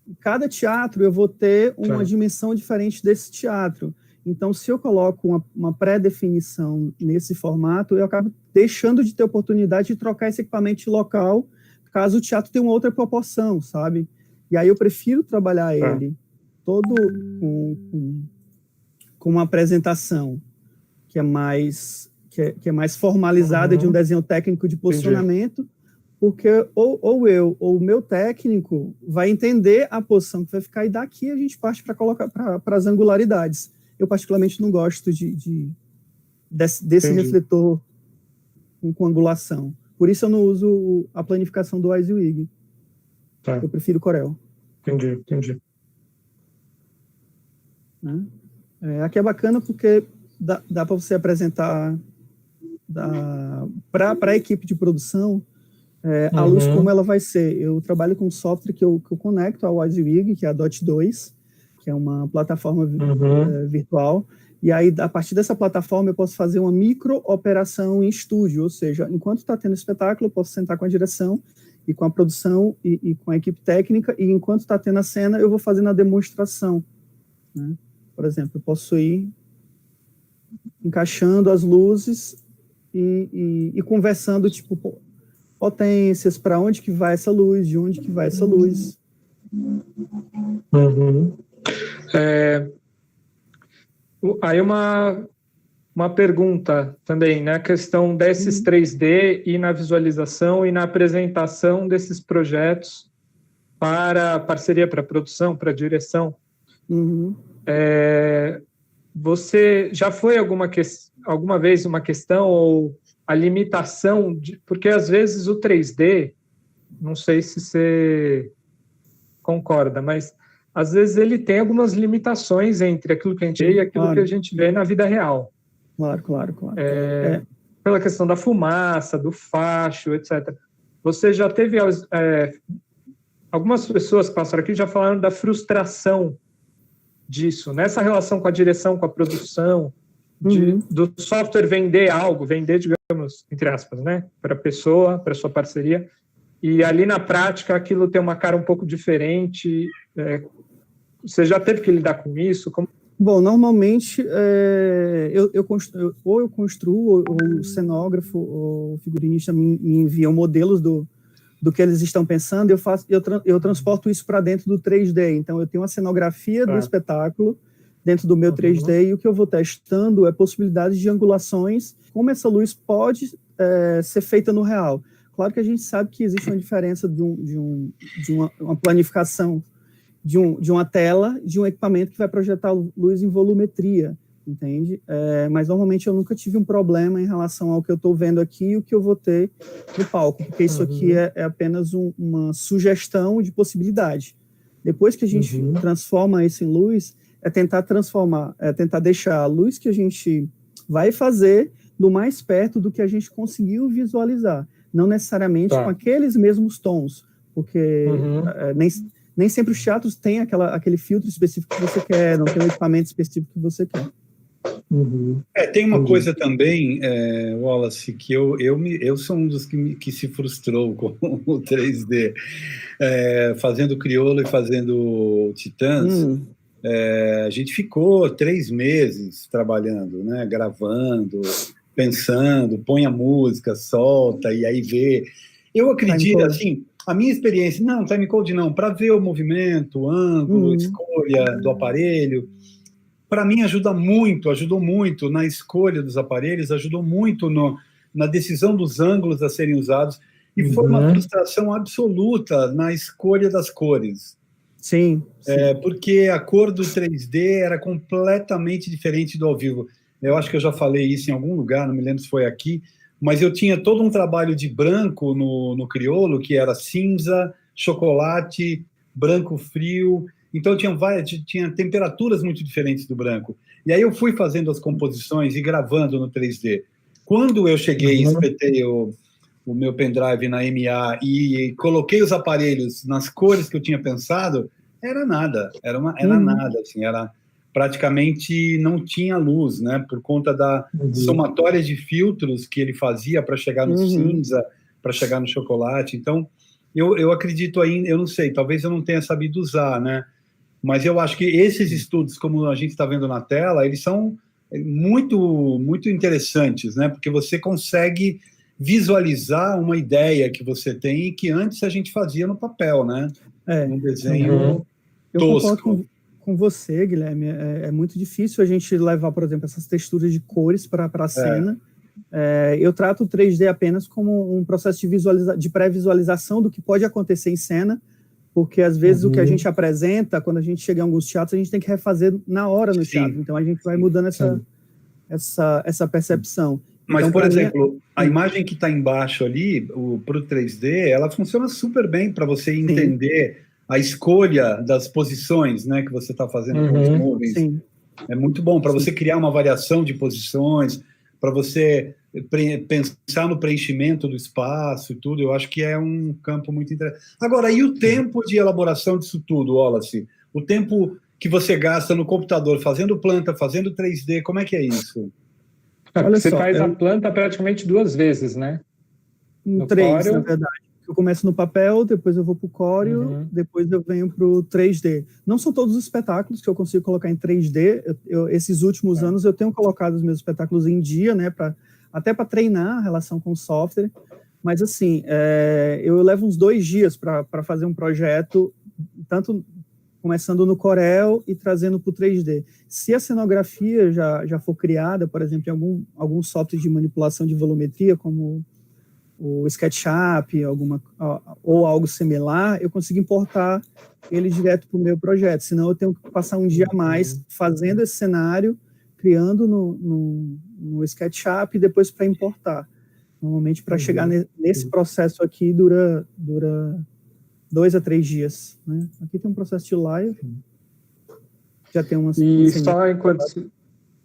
Em cada teatro eu vou ter uma dimensão diferente desse teatro. Então, se eu coloco uma pré-definição nesse formato, eu acabo deixando de ter oportunidade de trocar esse equipamento local, caso o teatro tenha uma outra proporção, sabe? E aí eu prefiro trabalhar ele todo com uma apresentação que é mais formalizada, de um desenho técnico de posicionamento. Entendi. Porque ou eu ou o meu técnico vai entender a posição que vai ficar, e daqui a gente parte para colocar para as angularidades. Eu particularmente não gosto desse refletor com angulação. Por isso eu não uso a planificação do WYSIWYG. Eu prefiro Corel. Entendi. Né? Aqui é bacana porque dá para você apresentar para a equipe de produção a luz como ela vai ser. Eu trabalho com um software que eu conecto ao WYSIWYG, que é a DOT2, que é uma plataforma virtual, e aí, a partir dessa plataforma, eu posso fazer uma micro-operação em estúdio, ou seja, enquanto está tendo espetáculo, eu posso sentar com a direção e com a produção e com a equipe técnica, e enquanto está tendo a cena, eu vou fazendo a demonstração. Né? Por exemplo, eu posso ir encaixando as luzes e conversando, tipo, potências, para onde que vai essa luz, de onde que vai essa luz. Aí uma pergunta também, né? A questão desses 3D e na visualização e na apresentação desses projetos para parceria, para produção, para direção. Você já foi alguma vez uma questão ou a limitação porque às vezes o 3D, não sei se você concorda, mas às vezes ele tem algumas limitações entre aquilo que a gente vê e aquilo que a gente vê na vida real. Claro. Pela questão da fumaça, do facho, etc. Você já teve... algumas pessoas que passaram aqui já falaram da frustração disso, nessa relação com a direção, com a produção, do software vender algo, digamos, entre aspas, né, para a pessoa, para a sua parceria, e ali na prática aquilo tem uma cara um pouco diferente. Você já teve que lidar com isso? Bom, normalmente eu construo, ou o cenógrafo ou o figurinista me enviam modelos do que eles estão pensando, eu transporto isso para dentro do 3D. Então, eu tenho uma cenografia do espetáculo dentro do meu 3D, e o que eu vou testando é possibilidades de angulações, como essa luz pode ser feita no real. Claro que a gente sabe que existe uma diferença de uma planificação de uma tela, de um equipamento que vai projetar luz em volumetria, entende? Mas normalmente eu nunca tive um problema em relação ao que eu estou vendo aqui e o que eu vou ter no palco, porque isso aqui é apenas uma sugestão de possibilidade. Depois que a gente transforma isso em luz, tentar deixar a luz que a gente vai fazer do mais perto do que a gente conseguiu visualizar, não necessariamente com aqueles mesmos tons, porque nem sempre os teatros têm aquele filtro específico que você quer, não tem um equipamento específico que você quer. Tem uma coisa também, Wallace, que eu sou um dos que se frustrou com o 3D, fazendo Criolo e fazendo Titãs. A gente ficou 3 meses trabalhando, né, gravando, pensando, põe a música, solta, e aí vê. Eu acredito, assim, a minha experiência, timecode não, para ver o movimento, o ângulo, escolha do aparelho, para mim ajudou muito na escolha dos aparelhos, ajudou muito na decisão dos ângulos a serem usados, e foi uma frustração absoluta na escolha das cores. Sim. Porque a cor do 3D era completamente diferente do ao vivo. Eu acho que eu já falei isso em algum lugar, não me lembro se foi aqui, mas eu tinha todo um trabalho de branco no Criolo, que era cinza, chocolate, branco frio. Então, tinha temperaturas muito diferentes do branco. E aí eu fui fazendo as composições e gravando no 3D. Quando eu cheguei e espetei o meu pendrive na MA e coloquei os aparelhos nas cores que eu tinha pensado, era nada. Era nada, assim, era praticamente não tinha luz, né? Por conta da somatória de filtros que ele fazia para chegar no cinza, para chegar no chocolate. Então, eu acredito ainda, eu não sei, talvez eu não tenha sabido usar, né? Mas eu acho que esses estudos, como a gente está vendo na tela, eles são muito, muito interessantes, né? Porque você consegue visualizar uma ideia que você tem que antes a gente fazia no papel, né? Um desenho eu tosco. Concordo com você, Guilherme. É muito difícil a gente levar, por exemplo, essas texturas de cores para a cena. Eu trato o 3D apenas como um processo de pré-visualização do que pode acontecer em cena, porque às vezes o que a gente apresenta, quando a gente chega em alguns teatros, a gente tem que refazer na hora no teatro. Então a gente vai mudando essa percepção. Mas, então, por exemplo, a imagem que está embaixo ali, para o 3D, ela funciona super bem para você entender a escolha das posições, né, que você está fazendo com os nuvens. Sim. É muito bom para você criar uma variação de posições, para você pensar no preenchimento do espaço e tudo. Eu acho que é um campo muito interessante. Agora, e o tempo de elaboração disso tudo, Wallace? O tempo que você gasta no computador fazendo planta, fazendo 3D, como é que é isso? Olha você faz a planta praticamente 2 vezes, né? No 3, Corel. Na verdade. Eu começo no papel, depois eu vou para o Corel, depois eu venho para o 3D. Não são todos os espetáculos que eu consigo colocar em 3D. Esses últimos anos eu tenho colocado os meus espetáculos em dia, né? Até para treinar a relação com o software. Mas, assim, eu levo uns 2 dias para fazer um projeto, tanto começando no Corel e trazendo para o 3D. Se a cenografia já for criada, por exemplo, em algum software de manipulação de volumetria, como o SketchUp, ou algo similar, eu consigo importar ele direto para o meu projeto. Senão eu tenho que passar um dia a mais fazendo esse cenário, criando no SketchUp e depois para importar. Normalmente, para chegar nesse processo aqui, dura 2 a 3 dias. Né? Aqui tem um processo de live. Já tem umas... E só enquanto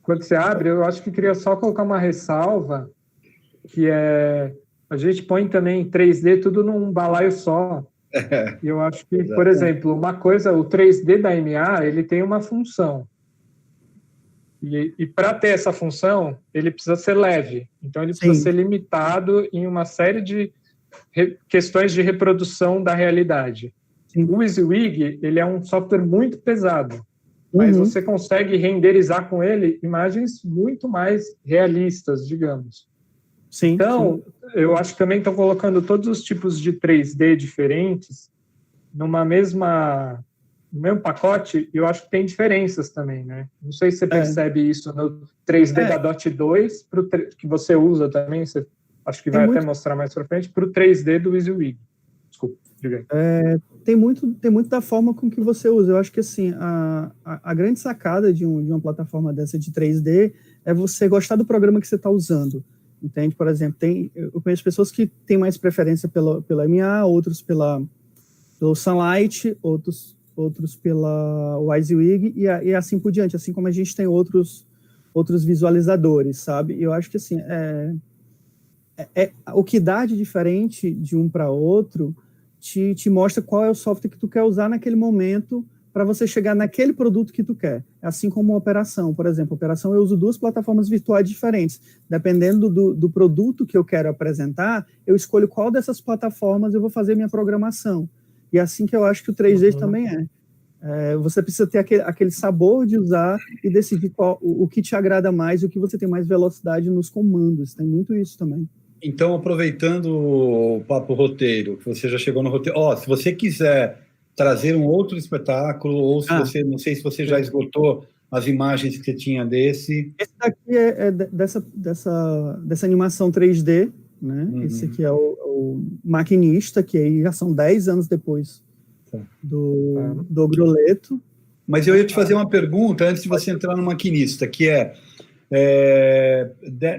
você abre, eu acho que queria só colocar uma ressalva, que a gente põe também 3D tudo num balaio só. E eu acho que, por exemplo, uma coisa, o 3D da MA, ele tem uma função. E para ter essa função, ele precisa ser leve. Então, ele precisa ser limitado em uma série de questões de reprodução da realidade. O WYSIWYG, ele é um software muito pesado, mas você consegue renderizar com ele imagens muito mais realistas, digamos. Então, eu acho que também estão colocando todos os tipos de 3D diferentes no mesmo pacote, e eu acho que tem diferenças também, né? Não sei se você percebe isso no 3D da Dot 2, que você usa também, acho que vai até mostrar mais para frente, para o 3D do WYSIWYG. Desculpa, diga aí. Tem muito da forma com que você usa. Eu acho que, assim, a grande sacada de uma plataforma dessa de 3D é você gostar do programa que você está usando. Entende? Por exemplo, eu conheço pessoas que têm mais preferência pela MA, outros pelo Sunlight, outros pela WYSIWYG e assim por diante, assim como a gente tem outros visualizadores, sabe? Eu acho que, assim, o que dá de diferente de um para outro te mostra qual é o software que tu quer usar naquele momento para você chegar naquele produto que tu quer. Assim como a operação, por exemplo. Operação eu uso 2 plataformas virtuais diferentes. Dependendo do produto que eu quero apresentar, eu escolho qual dessas plataformas eu vou fazer minha programação. E assim que eu acho que o 3D também é. Você precisa ter aquele sabor de usar e decidir o que te agrada mais e o que você tem mais velocidade nos comandos. Tem muito isso também. Então, aproveitando o papo roteiro, que você já chegou no roteiro, se você quiser trazer um outro espetáculo, ou se você, não sei se você já esgotou as imagens que você tinha desse. Esse daqui é dessa animação 3D, né? Esse aqui é o Maquinista, que aí já são 10 anos depois do Grioleto. Mas eu ia te fazer uma pergunta antes de você entrar no Maquinista, que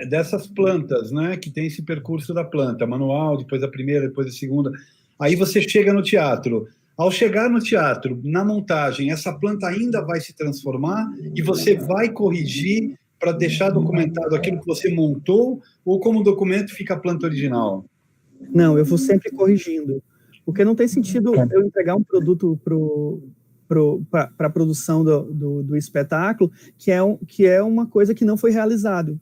dessas plantas, né? Que tem esse percurso da planta, manual, depois a primeira, depois a segunda. Aí você chega no teatro. Ao chegar no teatro, na montagem, essa planta ainda vai se transformar e você vai corrigir para deixar documentado aquilo que você montou, ou como documento fica a planta original? Não, eu vou sempre corrigindo, porque não tem sentido eu entregar um produto para a produção do espetáculo que é uma coisa que não foi realizado.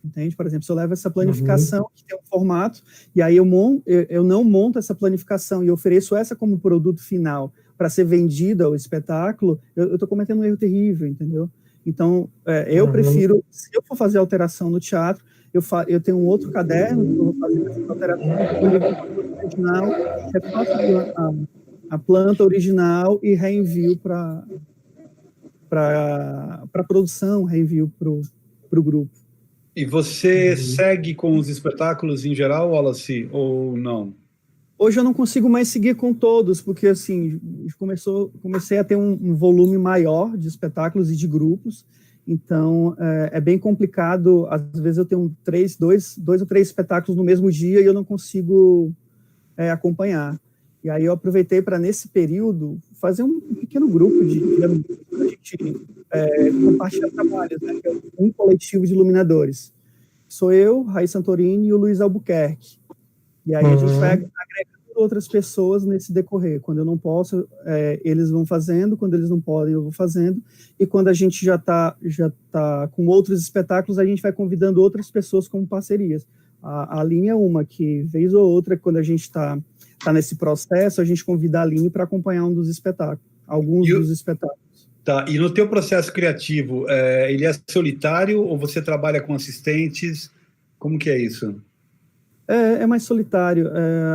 Entende? Por exemplo, se eu levo essa planificação que tem um formato, e aí eu não monto essa planificação e ofereço essa como produto final para ser vendida ao espetáculo, eu estou cometendo um erro terrível, entendeu? Então, eu prefiro, se eu for fazer alteração no teatro, eu tenho um outro caderno que eu vou fazer essa alteração, original, refaço a planta original e reenvio para a produção, reenvio para o grupo. E você segue com os espetáculos em geral, Wallace, ou não? Hoje eu não consigo mais seguir com todos, porque assim, comecei a ter um volume maior de espetáculos e de grupos, então é bem complicado. Às vezes eu tenho dois ou três espetáculos no mesmo dia e eu não consigo acompanhar. E aí eu aproveitei para, nesse período, fazer um pequeno grupo para a gente compartilhar trabalhos, né, que é um coletivo de iluminadores. Sou eu, Raíssa Santorini e o Luiz Albuquerque. E aí a gente vai agregando outras pessoas nesse decorrer. Quando eu não posso, eles vão fazendo, quando eles não podem, eu vou fazendo. E quando a gente já tá com outros espetáculos, a gente vai convidando outras pessoas como parcerias. A linha é uma que, vez ou outra, quando a gente está nesse processo, a gente convida a Aline para acompanhar um dos espetáculos, alguns dos espetáculos. Tá, e no teu processo criativo, ele é solitário ou você trabalha com assistentes? Como que é isso? É mais solitário.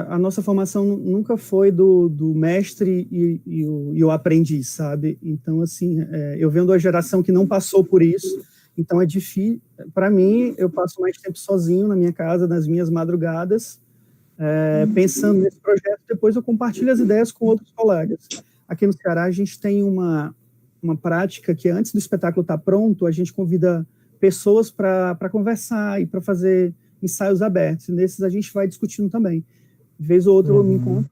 A nossa formação nunca foi do mestre e o aprendiz, sabe? Então, assim, eu venho de uma geração que não passou por isso, então é difícil. Para mim, eu passo mais tempo sozinho na minha casa, nas minhas madrugadas, pensando nesse projeto. Depois eu compartilho as ideias com outros colegas. Aqui no Ceará, a gente tem uma prática que, antes do espetáculo estar pronto, a gente convida pessoas para conversar e para fazer ensaios abertos. E nesses a gente vai discutindo também. De vez ou outra eu me encontro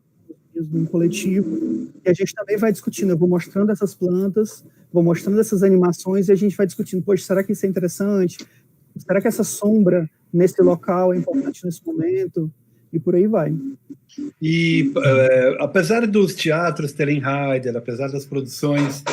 num coletivo e a gente também vai discutindo. Eu vou mostrando essas plantas, vou mostrando essas animações e a gente vai discutindo. Poxa, será que isso é interessante? Será que essa sombra nesse local é importante nesse momento? E por aí vai. E apesar dos teatros terem rider, apesar das produções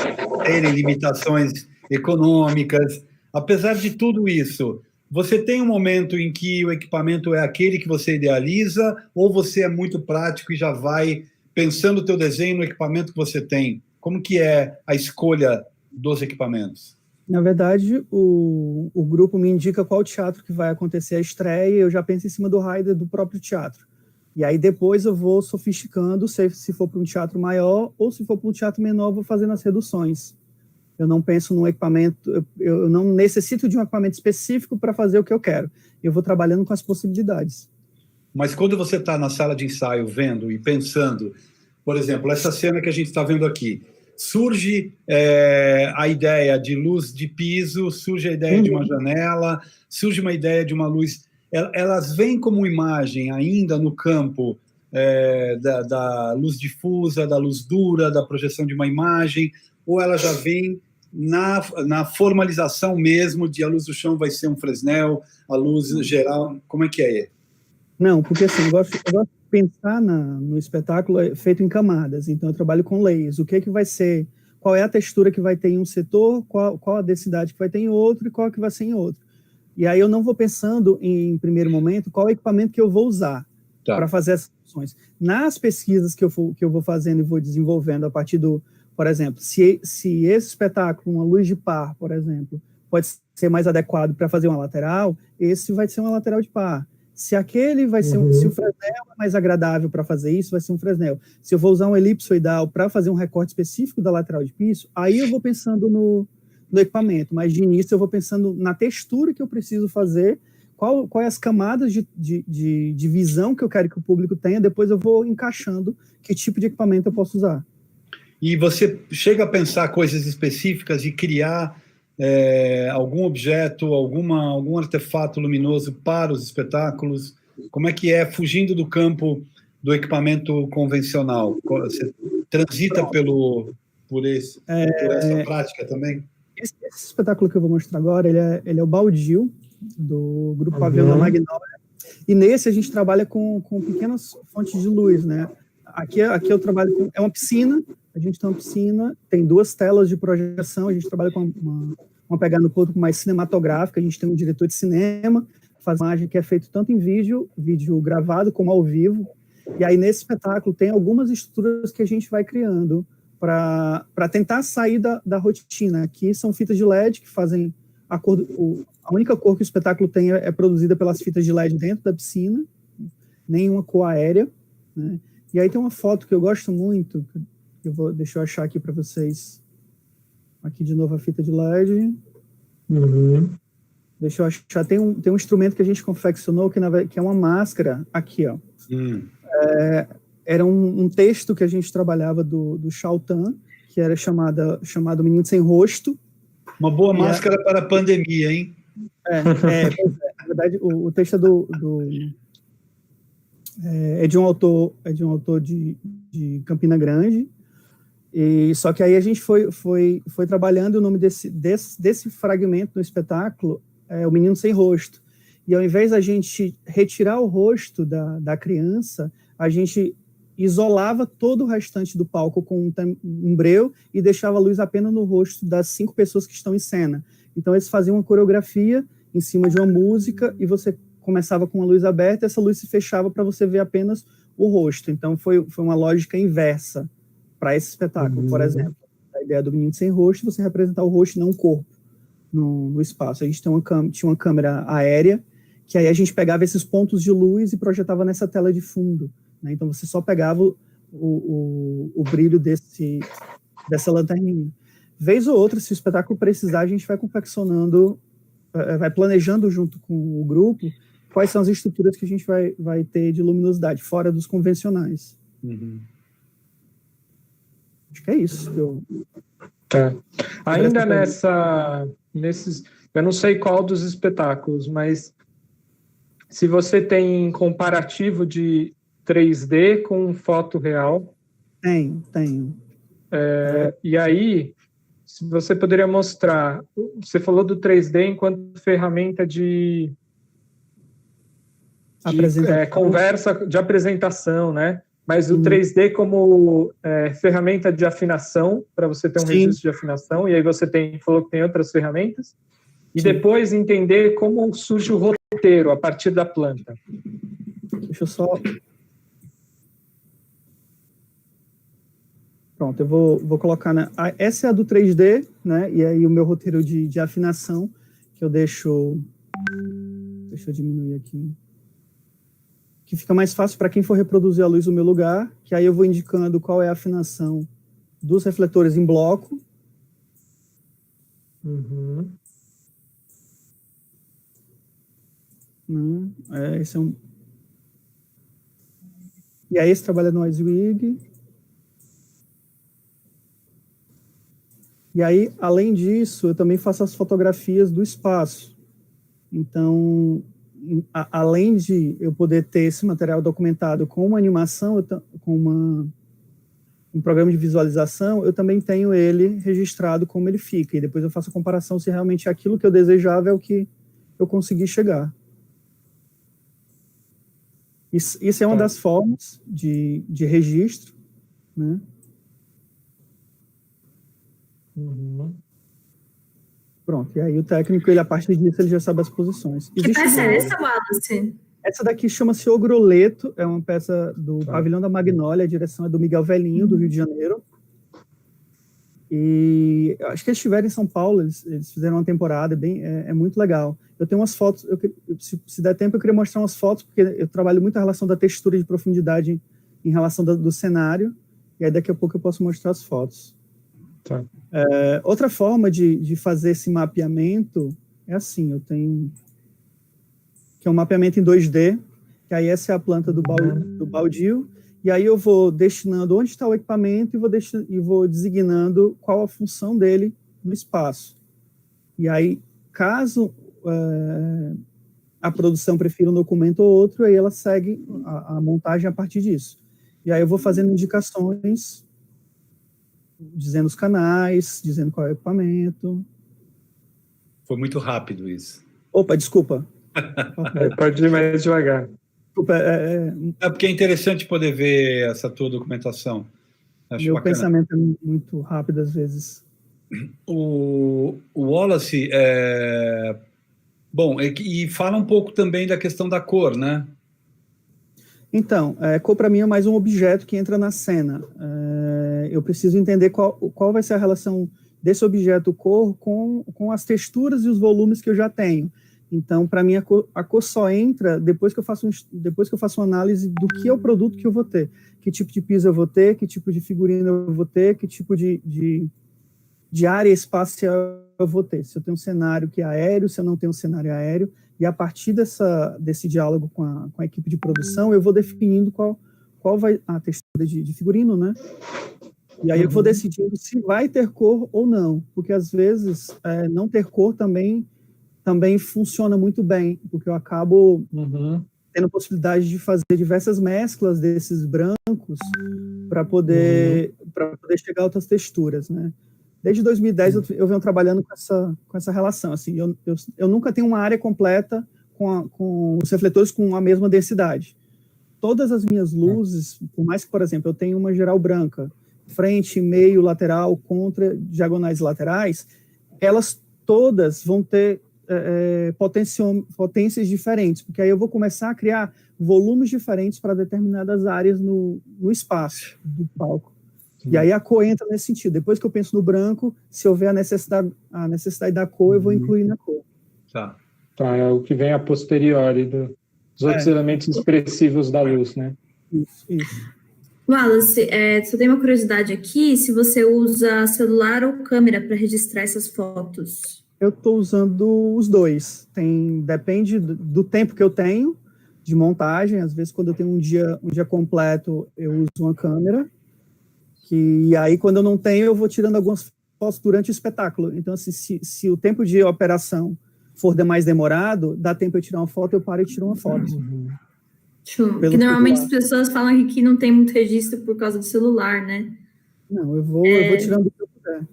terem limitações econômicas, apesar de tudo isso, você tem um momento em que o equipamento é aquele que você idealiza, ou você é muito prático e já vai pensando o teu desenho no equipamento que você tem? Como que é a escolha dos equipamentos? Na verdade, o grupo me indica qual teatro que vai acontecer a estreia, e eu já penso em cima do rider do próprio teatro. E aí depois eu vou sofisticando, se for para um teatro maior, ou se for para um teatro menor, eu vou fazendo as reduções. Eu não penso num equipamento, eu não necessito de um equipamento específico para fazer o que eu quero. Eu vou trabalhando com as possibilidades. Mas quando você está na sala de ensaio vendo e pensando, por exemplo, essa cena que a gente está vendo aqui, surge a ideia de luz de piso, surge a ideia de uma janela, surge uma ideia de uma luz. Elas vêm como imagem ainda no campo da luz difusa, da luz dura, da projeção de uma imagem, ou ela já vem na formalização mesmo de a luz do chão vai ser um Fresnel, a luz geral, como é que é? Não, porque assim, eu gosto de pensar no espetáculo feito em camadas, então eu trabalho com layers, o que vai ser, qual é a textura que vai ter em um setor, qual a densidade que vai ter em outro e qual que vai ser em outro. E aí eu não vou pensando em primeiro momento qual equipamento que eu vou usar para fazer essas funções. Nas pesquisas que eu vou fazendo e vou desenvolvendo a partir por exemplo, se esse espetáculo, uma luz de par, por exemplo, pode ser mais adequado para fazer uma lateral, esse vai ser uma lateral de par. Se aquele vai ser se o Fresnel é mais agradável para fazer isso, vai ser um Fresnel. Se eu vou usar um elipsoidal para fazer um recorte específico da lateral de piso, aí eu vou pensando no equipamento, mas de início eu vou pensando na textura que eu preciso fazer, quais as camadas de visão que eu quero que o público tenha, depois eu vou encaixando que tipo de equipamento eu posso usar. E você chega a pensar coisas específicas e criar algum objeto, algum artefato luminoso para os espetáculos? Como é que é, fugindo do campo do equipamento convencional? Você transita por essa prática também? Esse espetáculo que eu vou mostrar agora, ele é o Baldio, do Grupo Pavilhão da Magnólia. E nesse a gente trabalha com pequenas fontes de luz, né? Aqui eu trabalho com... É uma piscina, a gente tem uma piscina, tem 2 telas de projeção, a gente trabalha com uma pegada no ponto mais cinematográfica, a gente tem um diretor de cinema, faz imagem que é feito tanto em vídeo gravado como ao vivo. E aí nesse espetáculo tem algumas estruturas que a gente vai criando para tentar sair da rotina. Aqui são fitas de LED que fazem a cor... A única cor que o espetáculo tem é produzida pelas fitas de LED dentro da piscina, nenhuma cor aérea, né? E aí tem uma foto que eu gosto muito, deixa eu achar aqui para vocês. Aqui de novo a fita de LED. Deixa eu achar, tem um instrumento que a gente confeccionou que é uma máscara, aqui, ó. Era um texto que a gente trabalhava do Chaltan, que era chamado Menino Sem Rosto. Uma boa máscara para a pandemia, hein? Na verdade, o texto é de um autor de Campina Grande, e só que aí a gente foi trabalhando. O nome desse fragmento no espetáculo é O Menino Sem Rosto, e ao invés da gente retirar o rosto da criança, a gente isolava todo o restante do palco com um breu e deixava a luz apenas no rosto das 5 pessoas que estão em cena. Então eles faziam uma coreografia em cima de uma música e você começava com a luz aberta e essa luz se fechava para você ver apenas o rosto. Então foi uma lógica inversa para esse espetáculo. Por exemplo, a ideia do Menino Sem Rosto, você representar o rosto e não o corpo no espaço. A gente tinha uma câmera aérea, que aí a gente pegava esses pontos de luz e projetava nessa tela de fundo, né? Então você só pegava o brilho dessa lanterninha. Vez ou outra, se o espetáculo precisar, a gente vai confeccionando, vai planejando junto com o grupo quais são as estruturas que a gente vai ter de luminosidade, fora dos convencionais. Acho que é isso. Tá. Ainda nesses, eu não sei qual dos espetáculos, mas se você tem comparativo de 3D com foto real. Tenho. E aí, se você poderia mostrar, você falou do 3D enquanto ferramenta de conversa, de apresentação, né? Mas o 3D como ferramenta de afinação, para você ter um registro de afinação, e aí você falou que tem outras ferramentas, e depois entender como surge o roteiro a partir da planta. Deixa eu só... Pronto, eu vou colocar... Essa é a do 3D, né? E aí o meu roteiro de afinação, que eu deixo... Deixa eu diminuir aqui. Que fica mais fácil para quem for reproduzir a luz no meu lugar, que aí eu vou indicando qual é a afinação dos refletores em bloco. Esse é um... E aí esse trabalha no WYSIWYG. E aí, além disso, eu também faço as fotografias do espaço. Então, além de eu poder ter esse material documentado com uma animação, com um programa de visualização, eu também tenho ele registrado como ele fica. E depois eu faço a comparação se realmente aquilo que eu desejava é o que eu consegui chegar. Isso é uma das formas de registro, né? Pronto, e aí o técnico, a partir disso, ele já sabe as posições. Que peça é essa, Wallace? Essa daqui chama-se O Groleto, é uma peça do Pavilhão da Magnólia, a direção é do Miguel Velhinho, do Rio de Janeiro. E acho que eles estiveram em São Paulo, eles fizeram uma temporada, é muito legal. Eu tenho umas fotos, se der tempo eu queria mostrar umas fotos, porque eu trabalho muito a relação da textura e de profundidade em relação do cenário, e aí daqui a pouco eu posso mostrar as fotos. Outra forma de fazer esse mapeamento é assim, eu tenho... que é um mapeamento em 2D, que aí essa é a planta do baldio, e aí eu vou destinando onde está o equipamento e vou designando qual a função dele no espaço. E aí, caso a produção prefere um documento ou outro, aí ela segue a montagem a partir disso. E aí eu vou fazendo indicações, dizendo os canais, dizendo qual é o equipamento. Foi muito rápido isso. Opa, desculpa. Pode ir mais devagar. Desculpa, É porque é interessante poder ver essa tua documentação. Acho meu bacana. pensamento é muito rápido às vezes. O Wallace, bom, e fala um pouco também da questão da cor, né? Então, cor para mim é mais um objeto que entra na cena. Eu preciso entender qual vai ser a relação desse objeto cor com as texturas e os volumes que eu já tenho. Então, para mim, a cor só entra depois que eu faço uma análise do que é o produto que eu vou ter. Que tipo de piso eu vou ter, que tipo de figurino eu vou ter, que tipo de área espacial eu vou ter. Se eu tenho um cenário que é aéreo, se eu não tenho um cenário aéreo. E a partir desse diálogo com a equipe de produção, eu vou definindo qual vai a textura de figurino, né? E aí eu vou decidindo se vai ter cor ou não, porque às vezes não ter cor também funciona muito bem, porque eu acabo tendo possibilidade de fazer diversas mesclas desses brancos para poder chegar a outras texturas, né? Desde 2010 eu venho trabalhando com essa relação, assim, eu nunca tenho uma área completa com os refletores com a mesma densidade. Todas as minhas luzes, por mais que, por exemplo, eu tenha uma geral branca, frente, meio, lateral, contra, diagonais e laterais, elas todas vão ter potências diferentes, porque aí eu vou começar a criar volumes diferentes para determinadas áreas no espaço do palco. E aí a cor entra nesse sentido. Depois que eu penso no branco, se houver a necessidade da cor, eu vou incluir na cor. Tá, é o que vem a posteriori dos outros elementos expressivos da luz, né? Isso. Wallace, só tem uma curiosidade aqui, se você usa celular ou câmera para registrar essas fotos? Eu estou usando os dois. Depende do tempo que eu tenho de montagem. Às vezes, quando eu tenho um dia completo, eu uso uma câmera. E aí, quando eu não tenho, eu vou tirando algumas fotos durante o espetáculo. Então, assim, se o tempo de operação for mais demorado, dá tempo eu tirar uma foto, eu paro e tiro uma foto. Porque normalmente as pessoas falam que aqui não tem muito registro por causa do celular, né? Não, eu vou tirando o que eu puder.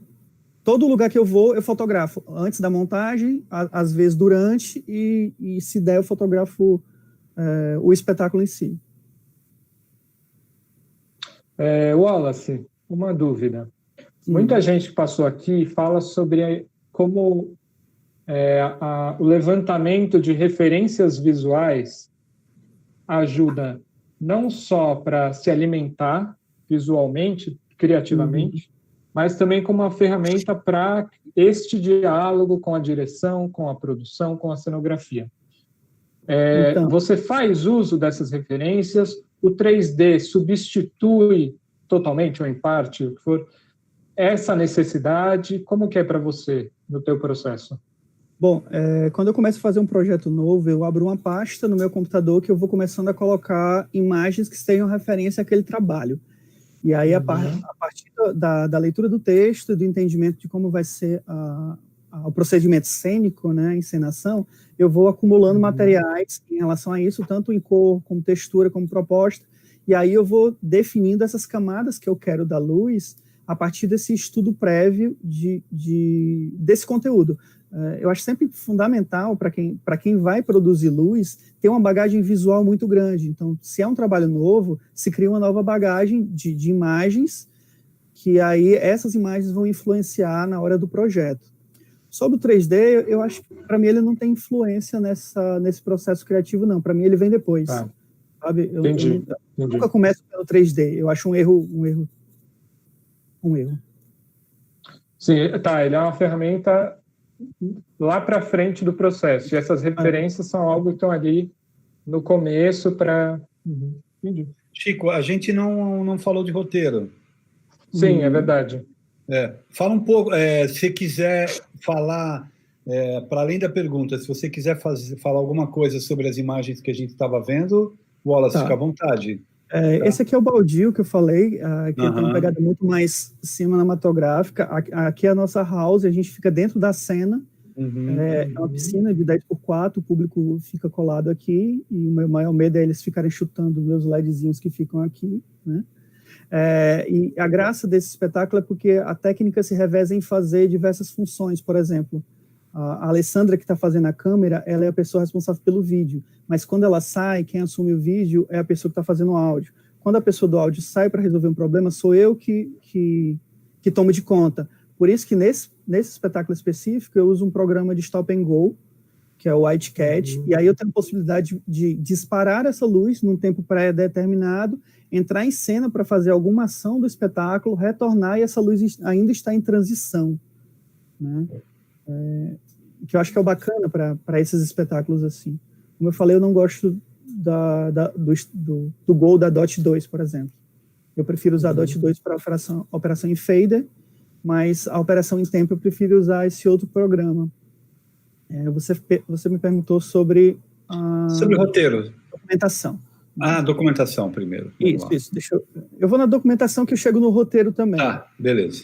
Todo lugar que eu vou, eu fotografo. Antes da montagem, às vezes durante, e se der, eu fotografo o espetáculo em si. Wallace, uma dúvida. Muita gente passou aqui e fala sobre como o levantamento de referências visuais ajuda não só para se alimentar visualmente, criativamente, mas também como uma ferramenta para este diálogo com a direção, com a produção, com a cenografia. Então, você faz uso dessas referências? O 3D substitui totalmente ou em parte, o que for, essa necessidade? Como que é para você no teu processo? Bom, quando eu começo a fazer um projeto novo, eu abro uma pasta no meu computador que eu vou começando a colocar imagens que tenham referência àquele trabalho. E aí, a partir da leitura do texto, do entendimento de como vai ser o procedimento cênico, né, a encenação, eu vou acumulando materiais em relação a isso, tanto em cor, como textura, como proposta, e aí eu vou definindo essas camadas que eu quero da luz a partir desse estudo prévio desse conteúdo. Eu acho sempre fundamental para quem vai produzir luz ter uma bagagem visual muito grande. Então, se é um trabalho novo, se cria uma nova bagagem de imagens, que aí essas imagens vão influenciar na hora do projeto. Sobre o 3D, eu acho que para mim ele não tem influência nesse processo criativo, não. Para mim ele vem depois. Sabe? Entendi. Eu nunca começo pelo 3D. Eu acho um erro. Sim, ele é uma ferramenta lá para frente do processo. E essas referências são algo que estão ali no começo para... Entendi. Chico, a gente não falou de roteiro. Sim, é verdade. Fala um pouco, se quiser falar, para além da pergunta, se você quiser falar alguma coisa sobre as imagens que a gente estava vendo, Wallace, fica à vontade. Esse aqui é o baldio que eu falei, que tem uma pegada muito mais cinematográfica. Aqui é a nossa house, a gente fica dentro da cena, É uma piscina de 10x4, o público fica colado aqui, e o meu maior medo é eles ficarem chutando meus LEDzinhos que ficam aqui, né? E a graça desse espetáculo é porque a técnica se reveza em fazer diversas funções. Por exemplo, a Alessandra, que está fazendo a câmera, ela é a pessoa responsável pelo vídeo, mas quando ela sai, quem assume o vídeo é a pessoa que está fazendo o áudio. Quando a pessoa do áudio sai para resolver um problema, sou eu que tomo de conta. Por isso que nesse espetáculo específico eu uso um programa de stop and go, que é o White Cat, e aí eu tenho a possibilidade de disparar essa luz num tempo pré-determinado, entrar em cena para fazer alguma ação do espetáculo, retornar e essa luz ainda está em transição, né? Que eu acho que é o bacana para esses espetáculos assim. Como eu falei, eu não gosto do Go da Dot 2, por exemplo. Eu prefiro usar a Dot 2 para operação em fader, mas a operação em tempo eu prefiro usar esse outro programa. Você me perguntou sobre sobre o roteiro. Documentação. Documentação primeiro. Isso. Eu vou na documentação que eu chego no roteiro também. Beleza.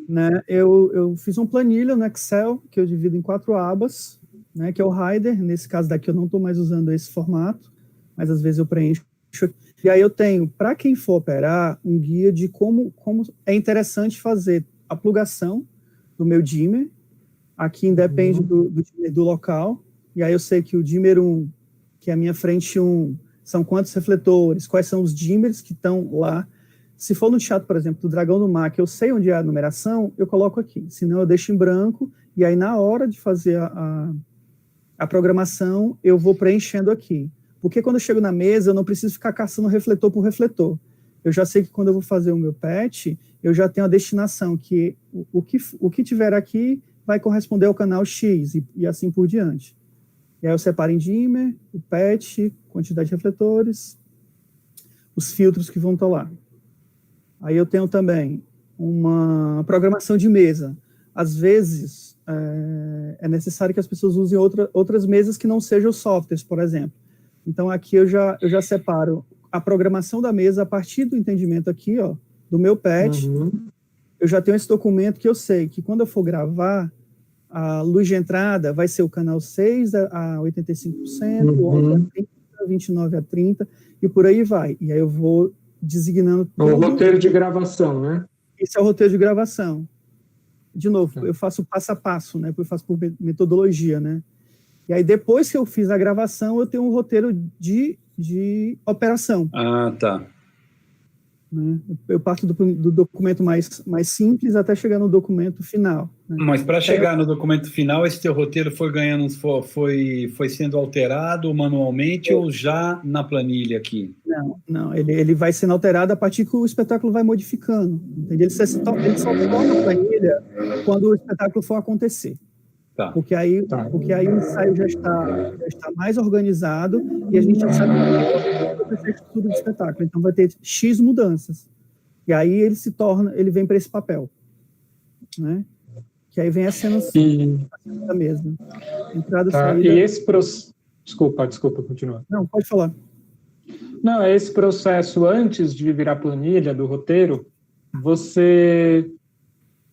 Né, eu fiz uma planilha no Excel que eu divido em 4 abas, né, que é o Rider. Nesse caso daqui eu não estou mais usando esse formato, mas às vezes eu preencho. E aí eu tenho, para quem for operar, um guia de como é interessante fazer a plugação do meu dimmer. Aqui independe do dimmer do local. E aí eu sei que o dimmer 1, que é a minha frente 1, são quantos refletores, quais são os dimmers que estão lá. Se for no chat, por exemplo, do Dragão do Mar, que eu sei onde é a numeração, eu coloco aqui. Senão eu deixo em branco, e aí na hora de fazer a programação, eu vou preenchendo aqui. Porque quando eu chego na mesa, eu não preciso ficar caçando refletor por refletor. Eu já sei que quando eu vou fazer o meu patch, eu já tenho a destinação, que o que tiver aqui vai corresponder ao canal X, e assim por diante. E aí eu separo em dimmer, o patch, quantidade de refletores, os filtros que vão estar lá. Aí eu tenho também uma programação de mesa. Às vezes, é necessário que as pessoas usem outras mesas que não sejam softwares, por exemplo. Então, aqui eu já separo a programação da mesa a partir do entendimento aqui, ó, do meu patch. Eu já tenho esse documento que eu sei que quando eu for gravar, a luz de entrada vai ser o canal 6 a 85%, o 11 a 30%, 29 a 30%, e por aí vai. E aí eu vou designando... O roteiro de gravação, né? Esse é o roteiro de gravação. De novo, eu faço passo a passo, né? Eu faço por metodologia, né? E aí, depois que eu fiz a gravação, eu tenho um roteiro de operação. Tá. Né? Eu parto do documento mais simples até chegar no documento final. Né? Mas para chegar no documento final, esse teu roteiro foi ganhando, foi sendo alterado manualmente ou já na planilha aqui? Não, ele vai sendo alterado a partir que o espetáculo vai modificando. Entende? Ele só torna a planilha quando o espetáculo for acontecer. Tá. Porque aí o ensaio já está mais organizado e a gente já sabe qual vai ser a estrutura do espetáculo. Então vai ter X mudanças. E aí ele vem para esse papel. Né? Que aí vem a cena da mesma. Entrada, saída... E esse processo... Desculpa, continua. Não, pode falar. Não, é esse processo antes de virar planilha do roteiro, você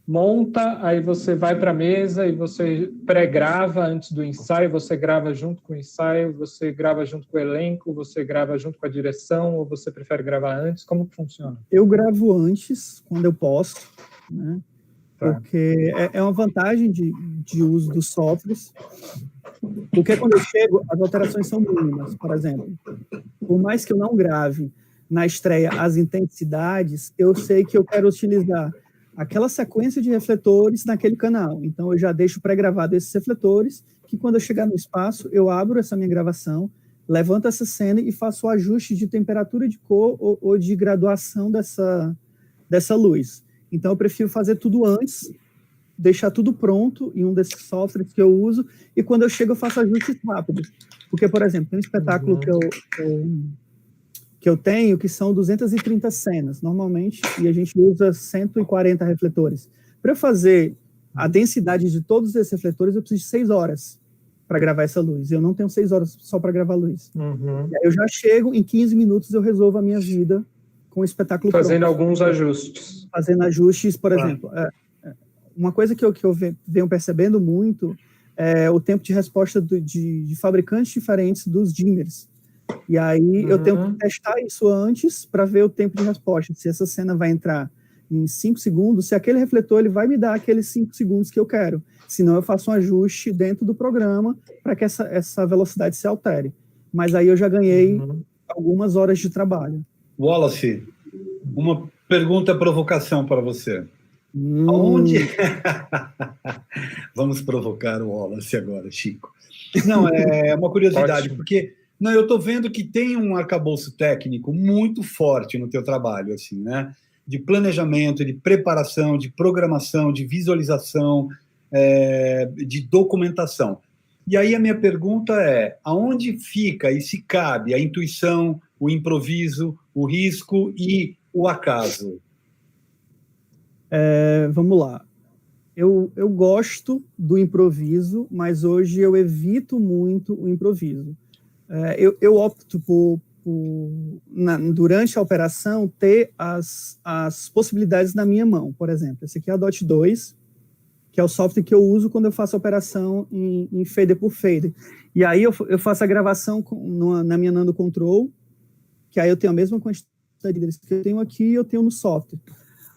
monta, aí você vai para a mesa e você pré-grava antes do ensaio, você grava junto com o ensaio, você grava junto com o elenco, você grava junto com a direção, ou você prefere gravar antes? Como que funciona? Eu gravo antes, quando eu posso, né? Porque é uma vantagem de uso dos softwares, porque quando eu chego, as alterações são mínimas. Por exemplo, por mais que eu não grave na estreia as intensidades, eu sei que eu quero utilizar aquela sequência de refletores naquele canal. Então, eu já deixo pré-gravado esses refletores, que quando eu chegar no espaço, eu abro essa minha gravação, levanto essa cena e faço o ajuste de temperatura de cor ou de graduação dessa luz. Então, eu prefiro fazer tudo antes, deixar tudo pronto em um desses softwares que eu uso, e quando eu chego, eu faço ajustes rápidos. Porque, por exemplo, tem um espetáculo que eu tenho, que são 230 cenas, normalmente, e a gente usa 140 refletores. Para eu fazer a densidade de todos esses refletores, eu preciso de 6 horas para gravar essa luz. Eu não tenho 6 horas só para gravar luz. E aí eu já chego, em 15 minutos eu resolvo a minha vida com o espetáculo fazendo pronto. Alguns ajustes. Fazendo ajustes, por exemplo. Uma coisa que eu venho percebendo muito o tempo de resposta de fabricantes diferentes dos dimmers. E aí eu tenho que testar isso antes para ver o tempo de resposta. Se essa cena vai entrar em 5 segundos, se aquele refletor ele vai me dar aqueles 5 segundos que eu quero. Senão eu faço um ajuste dentro do programa para que essa velocidade se altere. Mas aí eu já ganhei algumas horas de trabalho. Wallace, uma pergunta provocação para você. Aonde... Vamos provocar o Wallace agora, Chico. Não, é uma curiosidade, porque eu estou vendo que tem um arcabouço técnico muito forte no teu trabalho, assim, né? De planejamento, de preparação, de programação, de visualização, de documentação. E aí a minha pergunta é, aonde fica e se cabe a intuição, o improviso, o risco e o acaso? Vamos lá. Eu gosto do improviso, mas hoje eu evito muito o improviso. Eu opto durante a operação, ter as possibilidades na minha mão. Por exemplo, esse aqui é a DOT 2, que é o software que eu uso quando eu faço a operação em fader por fader. E aí eu faço a gravação na minha Nano Control, que aí eu tenho a mesma quantidade de líderes que eu tenho aqui e eu tenho no software.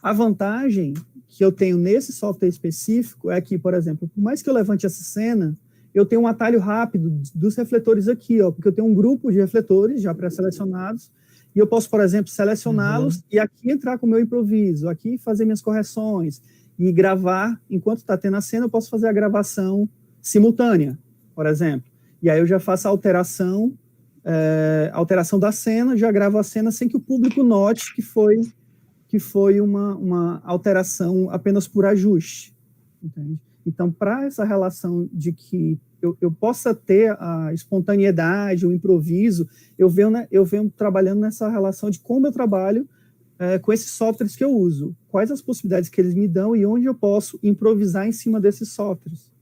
A vantagem que eu tenho nesse software específico é que, por exemplo, por mais que eu levante essa cena, eu tenho um atalho rápido dos refletores aqui, porque eu tenho um grupo de refletores já pré-selecionados, e eu posso, por exemplo, selecioná-los e aqui entrar com o meu improviso, aqui fazer minhas correções, e gravar, enquanto está tendo a cena, eu posso fazer a gravação simultânea, por exemplo. E aí eu já faço a alteração da cena, já gravo a cena sem que o público note que foi uma alteração apenas por ajuste, entende? Então, para essa relação de que eu possa ter a espontaneidade, o improviso, eu venho trabalhando nessa relação de como eu trabalho com esses softwares que eu uso. Quais as possibilidades que eles me dão e onde eu posso improvisar em cima desses softwares.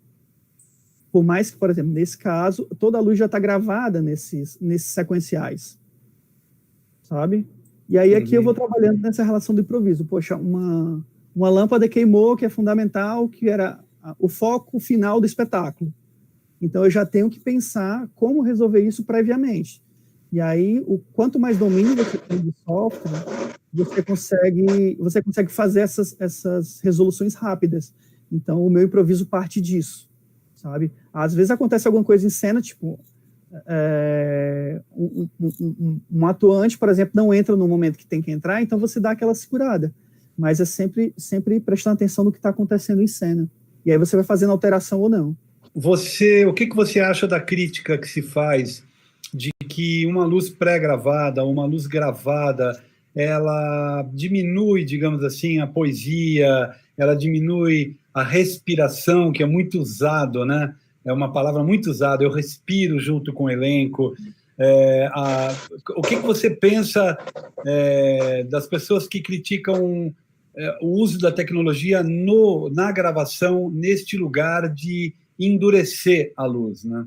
Por mais que, por exemplo, nesse caso, toda a luz já está gravada nesses sequenciais, sabe? E aí aqui eu vou trabalhando nessa relação do improviso. Poxa, uma lâmpada queimou, que é fundamental, que era o foco final do espetáculo. Então eu já tenho que pensar como resolver isso previamente. E aí, quanto mais domínio você tem de software, você consegue fazer essas resoluções rápidas. Então o meu improviso parte disso, sabe? Às vezes acontece alguma coisa em cena, tipo, um atuante, por exemplo, não entra no momento que tem que entrar, então você dá aquela segurada. Mas é sempre prestando atenção no que está acontecendo em cena. E aí você vai fazendo alteração ou não. O que você acha da crítica que se faz de que uma luz pré-gravada, uma luz gravada, ela diminui, digamos assim, a poesia, ela diminui a respiração, que é muito usado, né? É uma palavra muito usada, eu respiro junto com o elenco. O que você pensa das pessoas que criticam o uso da tecnologia na gravação, neste lugar de endurecer a luz, né?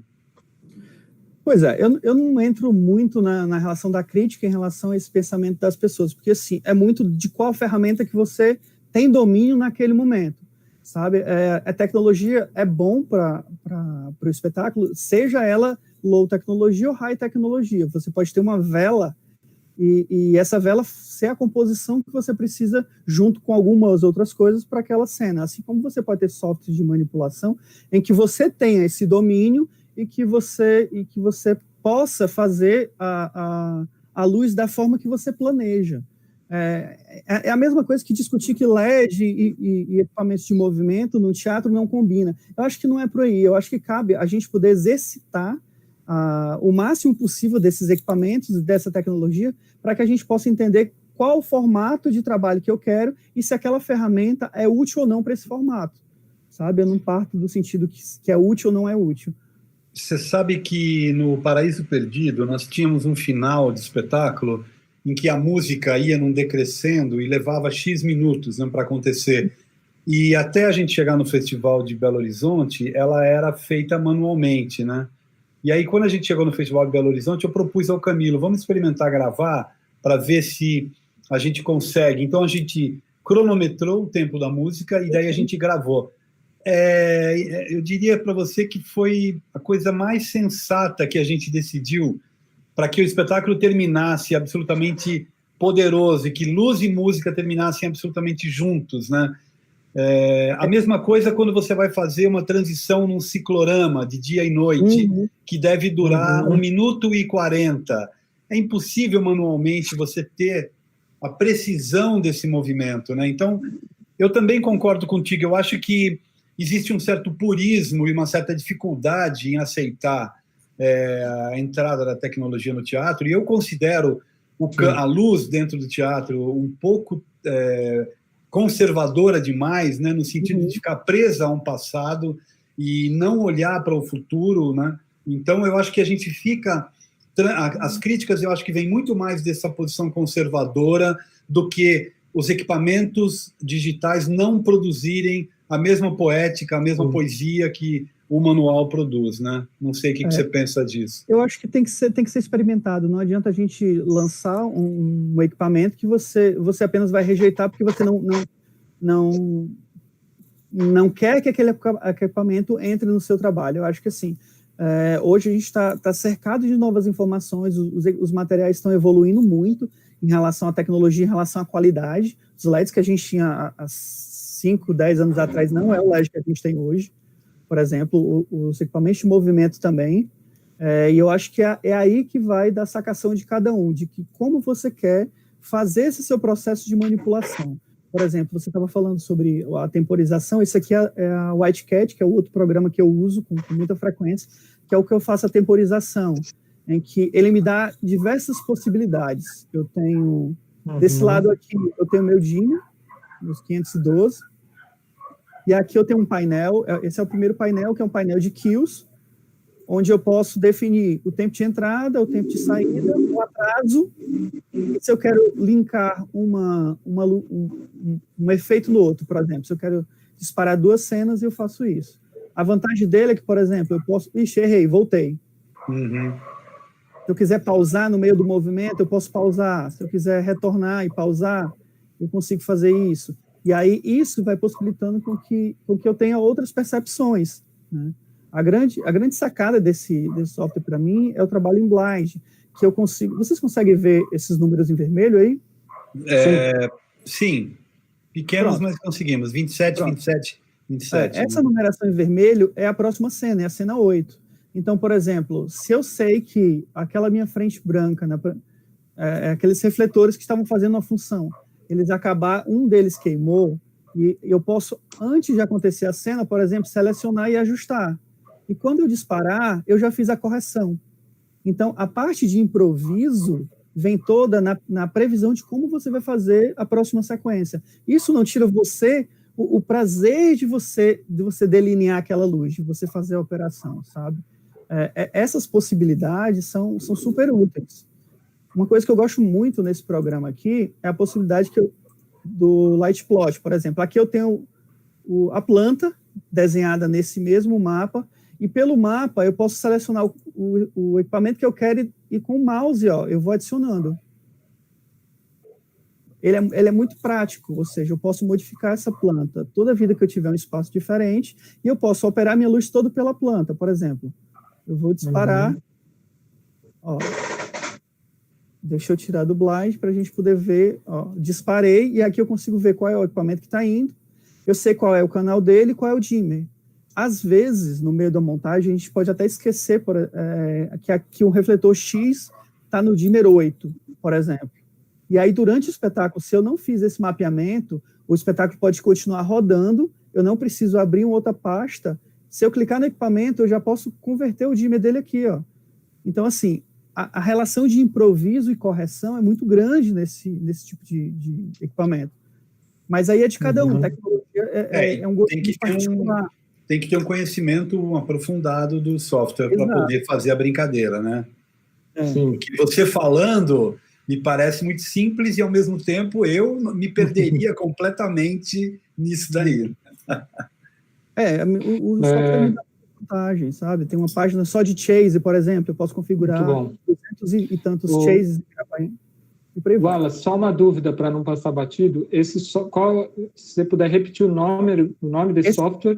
Pois é, eu não entro muito na relação da crítica em relação a esse pensamento das pessoas, porque, assim, é muito de qual ferramenta que você tem domínio naquele momento, sabe? A tecnologia é bom para o espetáculo, seja ela low tecnologia ou high tecnologia. Você pode ter uma vela e essa vela ser a composição que você precisa junto com algumas outras coisas para aquela cena. Assim como você pode ter softwares de manipulação em que você tenha esse domínio e que você possa fazer a luz da forma que você planeja. É a mesma coisa que discutir que LED e equipamentos de movimento no teatro não combina. Eu acho que não é por aí. Eu acho que cabe a gente poder exercitar o máximo possível desses equipamentos e dessa tecnologia para que a gente possa entender qual o formato de trabalho que eu quero e se aquela ferramenta é útil ou não para esse formato, sabe? Eu não parto do sentido que é útil ou não é útil. Você sabe que no Paraíso Perdido nós tínhamos um final de espetáculo em que a música ia num decrescendo e levava X minutos, né, para acontecer. E até a gente chegar no Festival de Belo Horizonte, ela era feita manualmente, né? E aí, quando a gente chegou no Festival de Belo Horizonte, eu propus ao Camilo, vamos experimentar gravar para ver se a gente consegue. Então, a gente cronometrou o tempo da música e daí a gente gravou. eu diria para você que foi a coisa mais sensata que a gente decidiu para que o espetáculo terminasse absolutamente poderoso e que luz e música terminassem absolutamente juntos, né? A mesma coisa quando você vai fazer uma transição num ciclorama de dia e noite, que deve durar 1 minuto e 40. É impossível manualmente você ter a precisão desse movimento, né? Então, eu também concordo contigo. Eu acho que existe um certo purismo e uma certa dificuldade em aceitar a entrada da tecnologia no teatro, e eu considero a luz dentro do teatro um pouco conservadora demais, né, no sentido de ficar presa a um passado e não olhar para o futuro, né? Então, eu acho que a gente fica... As críticas, eu acho que vêm muito mais dessa posição conservadora do que os equipamentos digitais não produzirem a mesma poética, a mesma poesia que o manual produz, né? Não sei o que você pensa disso. Eu acho que tem que ser experimentado. Não adianta a gente lançar um equipamento que você apenas vai rejeitar porque você não quer que aquele equipamento entre no seu trabalho. Eu acho que assim, hoje a gente está cercado de novas informações, os materiais estão evoluindo muito em relação à tecnologia, em relação à qualidade. Os LEDs que a gente tinha há 5, 10 anos atrás não é o LED que a gente tem hoje. Por exemplo, os equipamentos de movimento também, e eu acho que é aí que vai da sacação de cada um, de que como você quer fazer esse seu processo de manipulação. Por exemplo, você estava falando sobre a temporização, esse aqui é a Whitecat, que é o outro programa que eu uso com muita frequência, que é o que eu faço a temporização, em que ele me dá diversas possibilidades. Eu tenho, desse lado aqui, eu tenho meu Dimmer, os 512, e aqui eu tenho um painel, esse é o primeiro painel, que é um painel de cues, onde eu posso definir o tempo de entrada, o tempo de saída, o atraso, e se eu quero linkar um efeito no outro, por exemplo, se eu quero disparar 2 cenas, eu faço isso. A vantagem dele é que, por exemplo, eu posso... Ixi, errei, voltei. Se eu quiser pausar no meio do movimento, eu posso pausar. Se eu quiser retornar e pausar, eu consigo fazer isso. E aí isso vai possibilitando com que eu tenha outras percepções, né? A grande sacada desse software para mim é o trabalho em blind, que eu consigo... Vocês conseguem ver esses números em vermelho aí? Sim. Pequenos, Pronto. mas conseguimos. 27, Pronto. 27, 27. Essa numeração em vermelho é a próxima cena, é a cena 8. Então, por exemplo, se eu sei que aquela minha frente branca, aqueles refletores que estavam fazendo uma função, um deles queimou, e eu posso, antes de acontecer a cena, por exemplo, selecionar e ajustar. E quando eu disparar, eu já fiz a correção. Então, a parte de improviso vem toda na previsão de como você vai fazer a próxima sequência. Isso não tira o prazer de você delinear aquela luz, de você fazer a operação, sabe? Essas possibilidades são super úteis. Uma coisa que eu gosto muito nesse programa aqui é a possibilidade do Light Plot, por exemplo. Aqui eu tenho a planta desenhada nesse mesmo mapa, e pelo mapa eu posso selecionar o equipamento que eu quero e com o mouse, eu vou adicionando. Ele é muito prático, ou seja, eu posso modificar essa planta toda vida que eu tiver um espaço diferente, e eu posso operar minha luz toda pela planta, por exemplo. Eu vou disparar, deixa eu tirar do blind para a gente poder ver, disparei, e aqui eu consigo ver qual é o equipamento que está indo, eu sei qual é o canal dele e qual é o dimmer. Às vezes, no meio da montagem, a gente pode até esquecer que um refletor X está no dimmer 8, por exemplo. E aí, durante o espetáculo, se eu não fiz esse mapeamento, o espetáculo pode continuar rodando, eu não preciso abrir uma outra pasta. Se eu clicar no equipamento, eu já posso converter o dimmer dele aqui, Então, assim, a relação de improviso e correção é muito grande nesse tipo de equipamento. Mas aí é de cada um. Tecnologia é um gosto particular. Tem que ter um conhecimento aprofundado do software para poder fazer a brincadeira, né? Porque você falando me parece muito simples e, ao mesmo tempo, eu me perderia completamente nisso daí. O software me dá vantagem, sabe? Tem uma página só de chase, por exemplo, eu posso configurar 200 e tantos chases. e por aí vai. Wallace, só uma dúvida para não passar batido. Se você puder repetir o nome desse software,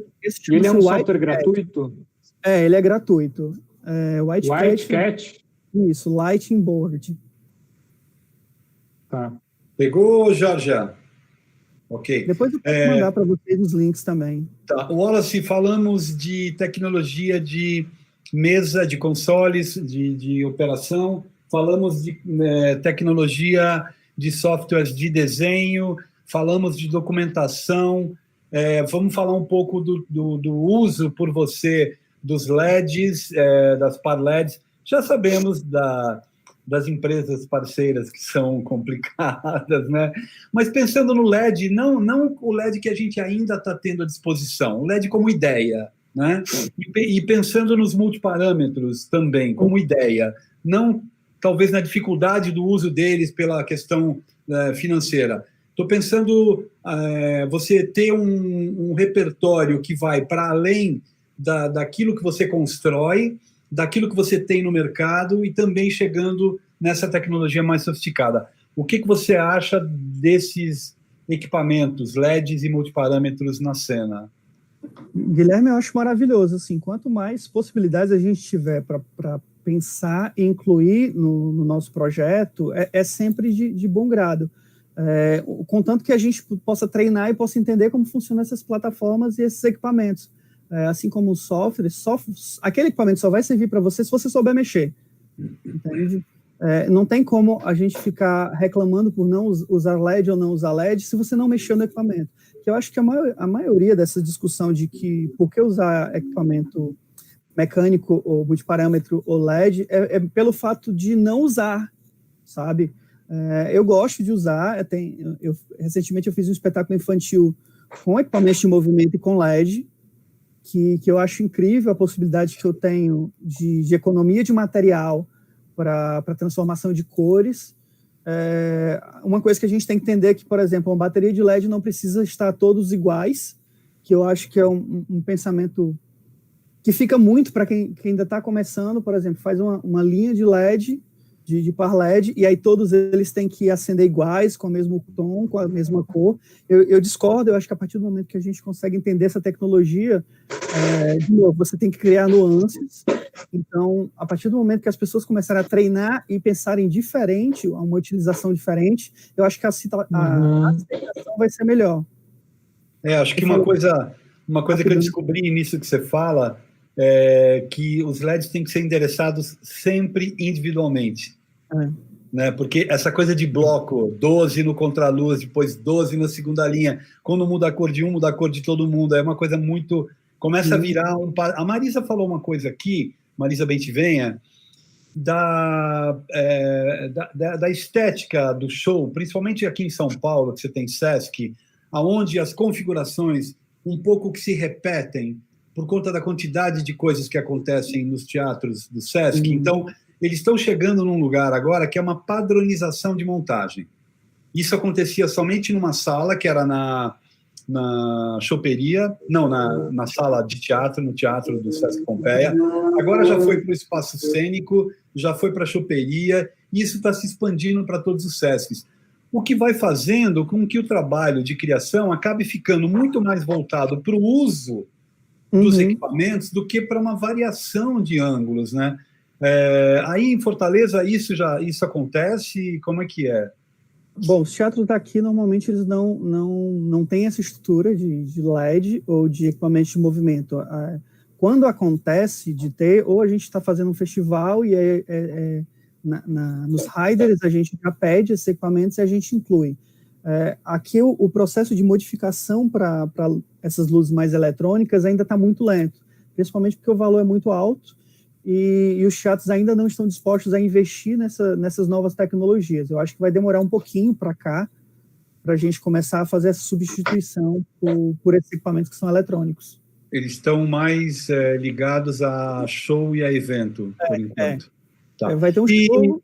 ele é um software gratuito? Ele é gratuito. White Cat? Isso, Lighting Board. Tá. Pegou, Jorge? Ok. Depois eu posso mandar para vocês os links também. Tá. Wallace, falamos de tecnologia de mesa, de consoles, de operação, falamos de tecnologia de softwares de desenho, falamos de documentação, vamos falar um pouco do uso por você dos LEDs, das par LEDs. Já sabemos das empresas parceiras que são complicadas, né? Mas pensando no LED, não o LED que a gente ainda está tendo à disposição, o LED como ideia, né? E pensando nos multiparâmetros também, como ideia, não talvez na dificuldade do uso deles pela questão financeira. Estou pensando você ter um repertório que vai para além daquilo que você constrói, daquilo que você tem no mercado e também chegando nessa tecnologia mais sofisticada. O que você acha desses equipamentos, LEDs e multiparâmetros na cena? Guilherme, eu acho maravilhoso. Assim, quanto mais possibilidades a gente tiver para pensar e incluir no nosso projeto, é sempre de bom grado. Contanto que a gente possa treinar e possa entender como funcionam essas plataformas e esses equipamentos. Assim como o software, aquele equipamento só vai servir para você se você souber mexer, entende? Não tem como a gente ficar reclamando por não usar LED ou não usar LED se você não mexeu no equipamento. Que eu acho que a maioria dessa discussão de que por que usar equipamento mecânico ou multiparâmetro ou LED é pelo fato de não usar, sabe? Eu gosto de usar, recentemente eu fiz um espetáculo infantil com equipamentos de movimento e com LED, que eu acho incrível a possibilidade que eu tenho de economia de material para transformação de cores. Uma coisa que a gente tem que entender é que, por exemplo, uma bateria de LED não precisa estar todos iguais, que eu acho que é um pensamento que fica muito para quem ainda está começando. Por exemplo, faz uma linha de LED, de par LED, e aí todos eles têm que acender iguais, com o mesmo tom, com a mesma cor. Eu discordo, eu acho que a partir do momento que a gente consegue entender essa tecnologia, de novo, você tem que criar nuances. Então, a partir do momento que as pessoas começarem a treinar e pensarem diferente, uma utilização diferente, eu acho que a aceitação vai ser melhor. Acho que uma coisa que eu descobri nisso que você fala é que os LEDs têm que ser endereçados sempre individualmente. Né? Porque essa coisa de bloco, 12 no contraluz, depois 12 na segunda linha, quando muda a cor de um, muda a cor de todo mundo, é uma coisa muito... Começa a virar A Marisa falou uma coisa aqui, Marisa Bentivenha, da estética do show, principalmente aqui em São Paulo, que você tem Sesc, onde as configurações um pouco que se repetem por conta da quantidade de coisas que acontecem nos teatros do Sesc. Então, eles estão chegando num lugar agora que é uma padronização de montagem. Isso acontecia somente numa sala, que era na choperia, não, na sala de teatro, no teatro do Sesc Pompeia. Agora já foi para o espaço cênico, já foi para a choperia, e isso está se expandindo para todos os Sescs. O que vai fazendo com que o trabalho de criação acabe ficando muito mais voltado para o uso dos equipamentos do que para uma variação de ângulos, né? Aí em Fortaleza isso acontece? Como é que é? Bom, os teatros daqui normalmente eles não têm essa estrutura de LED ou de equipamento de movimento. Quando acontece de ter, ou a gente está fazendo um festival e nos riders a gente já pede esses equipamentos e a gente inclui. Aqui o processo de modificação para essas luzes mais eletrônicas ainda está muito lento, principalmente porque o valor é muito alto e os teatros ainda não estão dispostos a investir nessas novas tecnologias. Eu acho que vai demorar um pouquinho para cá, para a gente começar a fazer essa substituição por esses equipamentos que são eletrônicos. Eles estão mais ligados a show e a evento, por enquanto. Tá. Vai ter um show,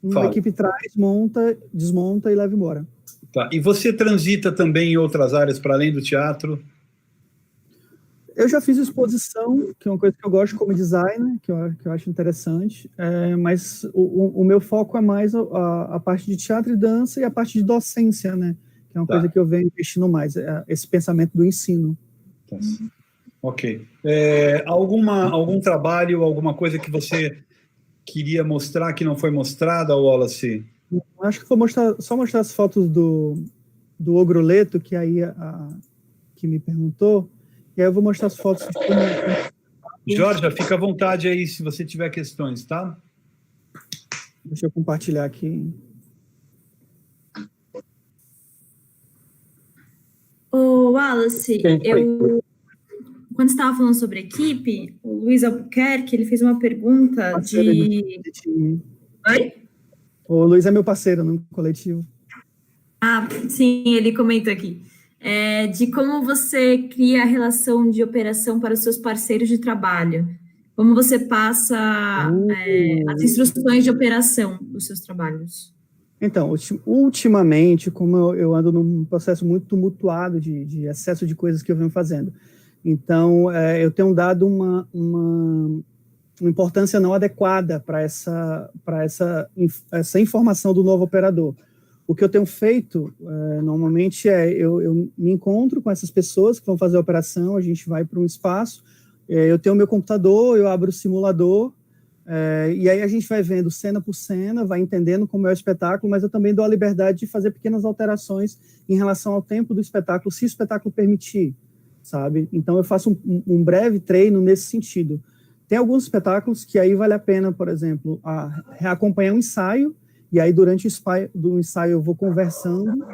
uma equipe traz, monta, desmonta e leva embora. Tá. E você transita também em outras áreas para além do teatro? Eu já fiz exposição, que é uma coisa que eu gosto como designer, que eu acho interessante, mas o meu foco é mais a parte de teatro e dança e a parte de docência, né? Que é uma coisa que eu venho investindo mais, esse pensamento do ensino. Ok. Algum trabalho, alguma coisa que você queria mostrar que não foi mostrada, Wallace? Acho que vou só mostrar as fotos do Ogroleto, que aí que me perguntou, e aí eu vou mostrar as fotos de como... Jorge, fica à vontade aí se você tiver questões, tá? Deixa eu compartilhar aqui. Ô, Wallace, quando você estava falando sobre equipe, o Luiz Albuquerque, ele fez uma pergunta de... Oi? O Luiz é meu parceiro no coletivo. Ah, sim, ele comentou aqui. De como você cria a relação de operação para os seus parceiros de trabalho. Como você passa as instruções de operação dos seus trabalhos. Então, ultimamente, como eu ando num processo muito tumultuado de excesso de coisas que eu venho fazendo, então eu tenho dado uma importância não adequada para essa informação do novo operador. O que eu tenho feito, normalmente, eu me encontro com essas pessoas que vão fazer a operação, a gente vai para um espaço, eu tenho o meu computador, eu abro o simulador, e aí a gente vai vendo cena por cena, vai entendendo como é o espetáculo, mas eu também dou a liberdade de fazer pequenas alterações em relação ao tempo do espetáculo, se o espetáculo permitir, sabe? Então eu faço um breve treino nesse sentido. Tem alguns espetáculos que aí vale a pena, por exemplo, acompanhar um ensaio, e aí durante o ensaio eu vou conversando, né?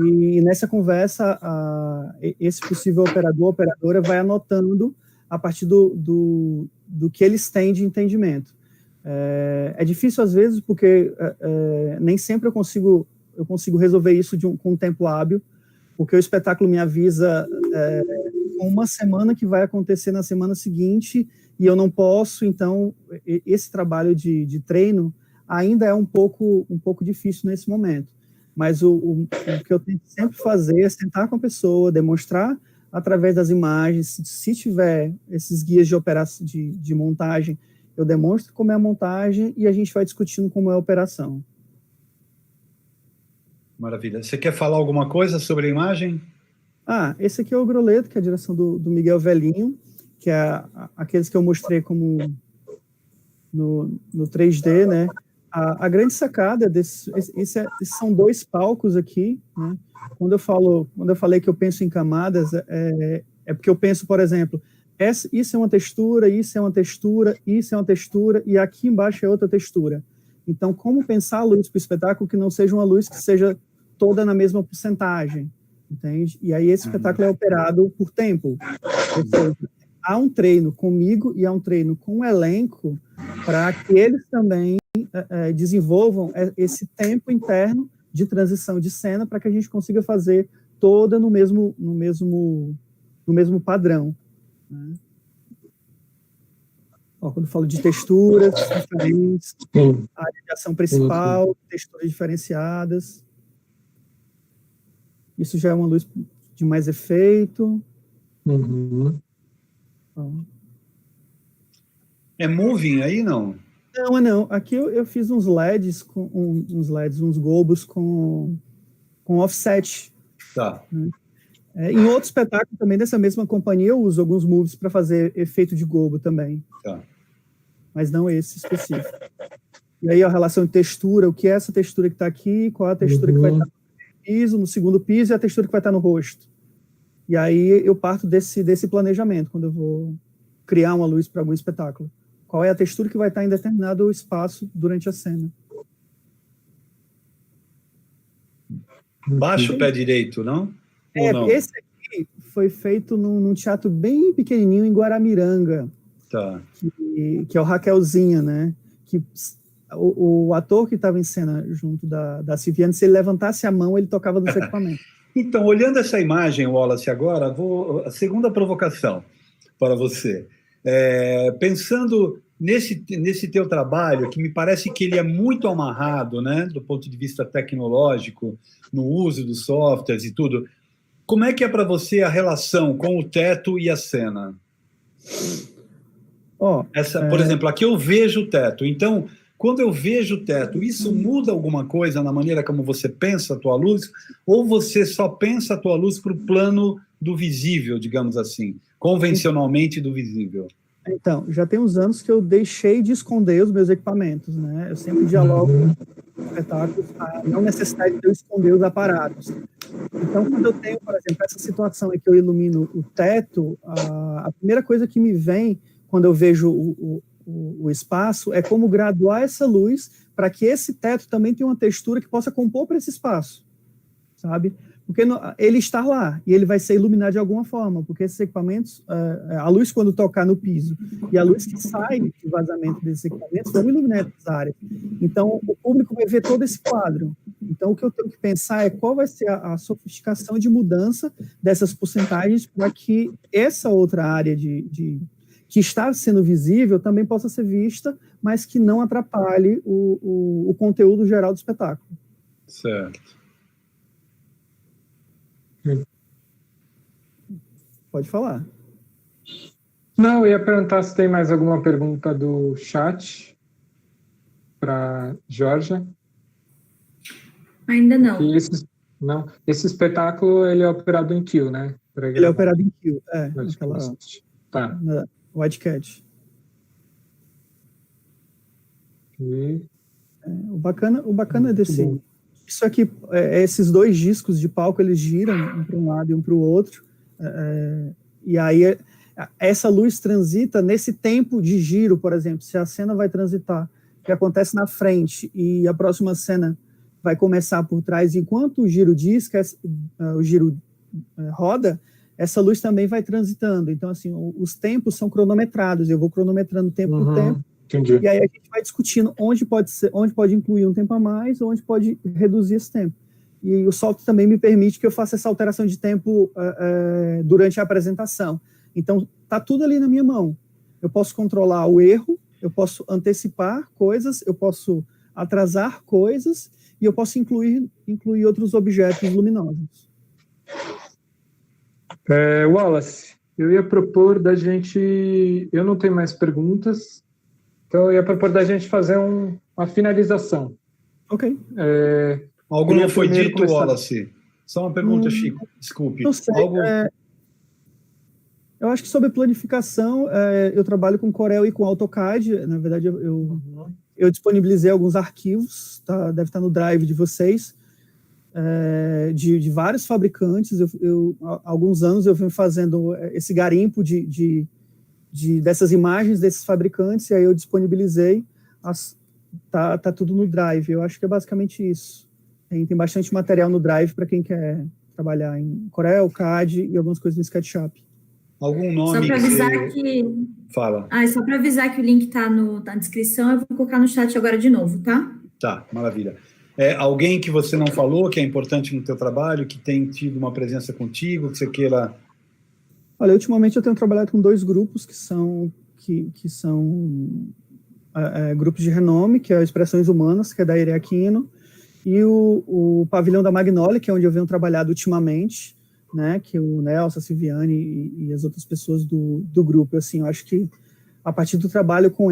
E nessa conversa esse possível operador, operadora vai anotando a partir do que eles têm de entendimento. É difícil às vezes porque nem sempre eu consigo resolver isso com um tempo hábil, porque o espetáculo me avisa uma semana que vai acontecer na semana seguinte e eu não posso, então esse trabalho de treino ainda é um pouco difícil nesse momento. Mas o que eu tento sempre fazer é sentar com a pessoa, demonstrar através das imagens, se tiver esses guias de operação, de montagem, eu demonstro como é a montagem e a gente vai discutindo como é a operação. Maravilha. Você quer falar alguma coisa sobre a imagem? Esse aqui é o Ogroleto, que é a direção do Miguel Velhinho, que é aqueles que eu mostrei como no 3D, né? A grande sacada esses são 2 palcos aqui, né? Quando eu falei que eu penso em camadas, é porque eu penso, por exemplo, isso é uma textura, isso é uma textura, isso é uma textura, e aqui embaixo é outra textura. Então, como pensar a luz para o espetáculo que não seja uma luz que seja toda na mesma porcentagem, entende? E aí esse espetáculo é operado por tempo. Ou seja, há um treino comigo e há um treino com o elenco para que eles também desenvolvam esse tempo interno de transição de cena para que a gente consiga fazer toda no mesmo padrão, né? Quando eu falo de texturas diferentes, a área de ação principal, texturas diferenciadas. Isso já é uma luz de mais efeito. É moving aí, não? Não. Aqui eu fiz uns LEDs, uns globos com offset. Tá. Em outro espetáculo também dessa mesma companhia eu uso alguns moves para fazer efeito de globo também. Tá. Mas não esse específico. E aí a relação de textura, o que é essa textura que está aqui, qual é a textura que vai estar no piso, no segundo piso, e a textura que vai estar no rosto. E aí eu parto desse planejamento, quando eu vou criar uma luz para algum espetáculo. Qual é a textura que vai estar em determinado espaço durante a cena. Baixo pé direito, não? Ou não? Esse aqui foi feito num teatro bem pequenininho em Guaramiranga, tá. que é o Raquelzinha, né? Que o ator que estava em cena junto da Silviane, se ele levantasse a mão, ele tocava nos equipamentos. Então, olhando essa imagem, Wallace, agora, a segunda provocação para você. Pensando nesse teu trabalho, que me parece que ele é muito amarrado, né, do ponto de vista tecnológico, no uso dos softwares e tudo, Como é que é para você a relação com o teto e a cena? Por exemplo, aqui eu vejo o teto. Então, quando eu vejo o teto, isso muda alguma coisa na maneira como você pensa a tua luz? Ou você só pensa a tua luz para o plano do visível, digamos assim, convencionalmente do visível? Então, já tem uns anos que eu deixei de esconder os meus equipamentos, né? Eu sempre dialogo com os espetáculos, a não necessidade de eu esconder os aparatos. Então, quando eu tenho, por exemplo, essa situação em que eu ilumino o teto, a primeira coisa que me vem quando eu vejo o espaço é como graduar essa luz para que esse teto também tenha uma textura que possa compor para esse espaço, sabe? Porque ele está lá e ele vai ser iluminado de alguma forma, porque esses equipamentos, a luz quando tocar no piso e a luz que sai do vazamento desses equipamentos vão iluminar essas áreas. Então, o público vai ver todo esse quadro. Então, o que eu tenho que pensar é qual vai ser a sofisticação de mudança dessas porcentagens para que essa outra área que está sendo visível também possa ser vista, mas que não atrapalhe o conteúdo geral do espetáculo. Certo. Pode falar. Não, eu ia perguntar se tem mais alguma pergunta do chat para Georgia. Ainda não. Não. Esse espetáculo ele é operado em Kill, né? Ele é operado em Kill, Tá. White Cat. O bacana desse... Isso aqui, esses dois discos de palco, eles giram um para um lado e um para o outro, e aí essa luz transita nesse tempo de giro, por exemplo, se a cena vai transitar, que acontece na frente, e a próxima cena vai começar por trás, enquanto o giro o giro roda, essa luz também vai transitando. Então, assim, os tempos são cronometrados, eu vou cronometrando tempo por tempo. Entendi. E aí a gente vai discutindo onde pode incluir um tempo a mais, onde pode reduzir esse tempo. E o software também me permite que eu faça essa alteração de tempo durante a apresentação. Então, está tudo ali na minha mão. Eu posso controlar o erro, eu posso antecipar coisas, eu posso atrasar coisas e eu posso incluir outros objetos luminosos. Wallace, eu ia propor da gente... Eu não tenho mais perguntas, então eu ia propor da gente fazer uma finalização. Ok. Algo não foi dito, Wallace? Só uma pergunta, Chico, desculpe. Não sei, eu acho que sobre planificação, eu trabalho com Corel e com AutoCAD. Na verdade, eu disponibilizei alguns arquivos, tá? Deve estar no Drive de vocês, de vários fabricantes. Há alguns anos eu venho fazendo esse garimpo dessas imagens desses fabricantes, e aí eu disponibilizei, tá tudo no Drive. Eu acho que é basicamente isso. Tem bastante material no Drive para quem quer trabalhar em Corel, CAD e algumas coisas no SketchUp. Algum nome? Só para avisar que... Fala. Só para avisar que o link está na descrição, eu vou colocar no chat agora de novo, tá? Tá, maravilha. Alguém que você não falou, que é importante no teu trabalho, que tem tido uma presença contigo, que você queira... Olha, ultimamente eu tenho trabalhado com dois grupos que são grupos de renome, que é o Expressões Humanas, que é da Ire Aquino, e o Pavilhão da Magnólia, que é onde eu venho trabalhado ultimamente, né, que o Nelson, a Silviane e as outras pessoas do grupo. Assim, eu acho que a partir do trabalho com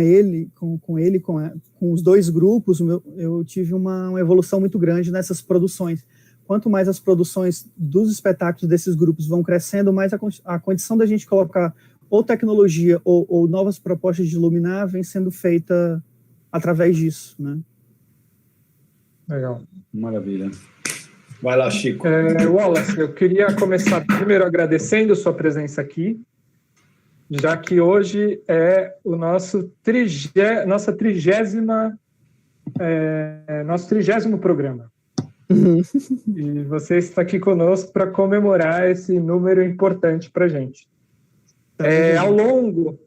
os dois grupos, eu tive uma evolução muito grande nessas produções. Quanto mais as produções dos espetáculos desses grupos vão crescendo, mais a condição da gente colocar ou tecnologia ou novas propostas de iluminar vem sendo feita através disso, né? Legal. Maravilha. Vai lá, Chico. Wallace, eu queria começar primeiro agradecendo a sua presença aqui, já que hoje é o nosso 30º programa. E você está aqui conosco para comemorar esse número importante para a gente. Ao longo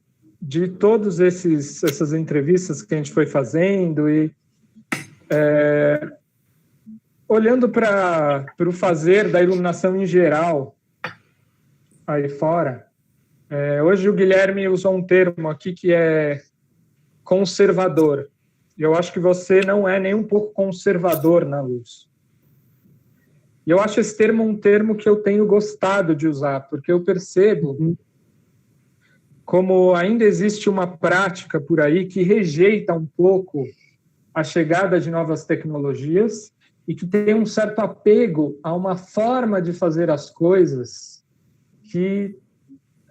de todas essas entrevistas que a gente foi fazendo e olhando para o fazer da iluminação em geral aí fora, hoje o Guilherme usou um termo aqui que é conservador. E eu acho que você não é nem um pouco conservador na luz. E eu acho esse termo um termo que eu tenho gostado de usar, porque eu percebo como ainda existe uma prática por aí que rejeita um pouco a chegada de novas tecnologias e que tem um certo apego a uma forma de fazer as coisas que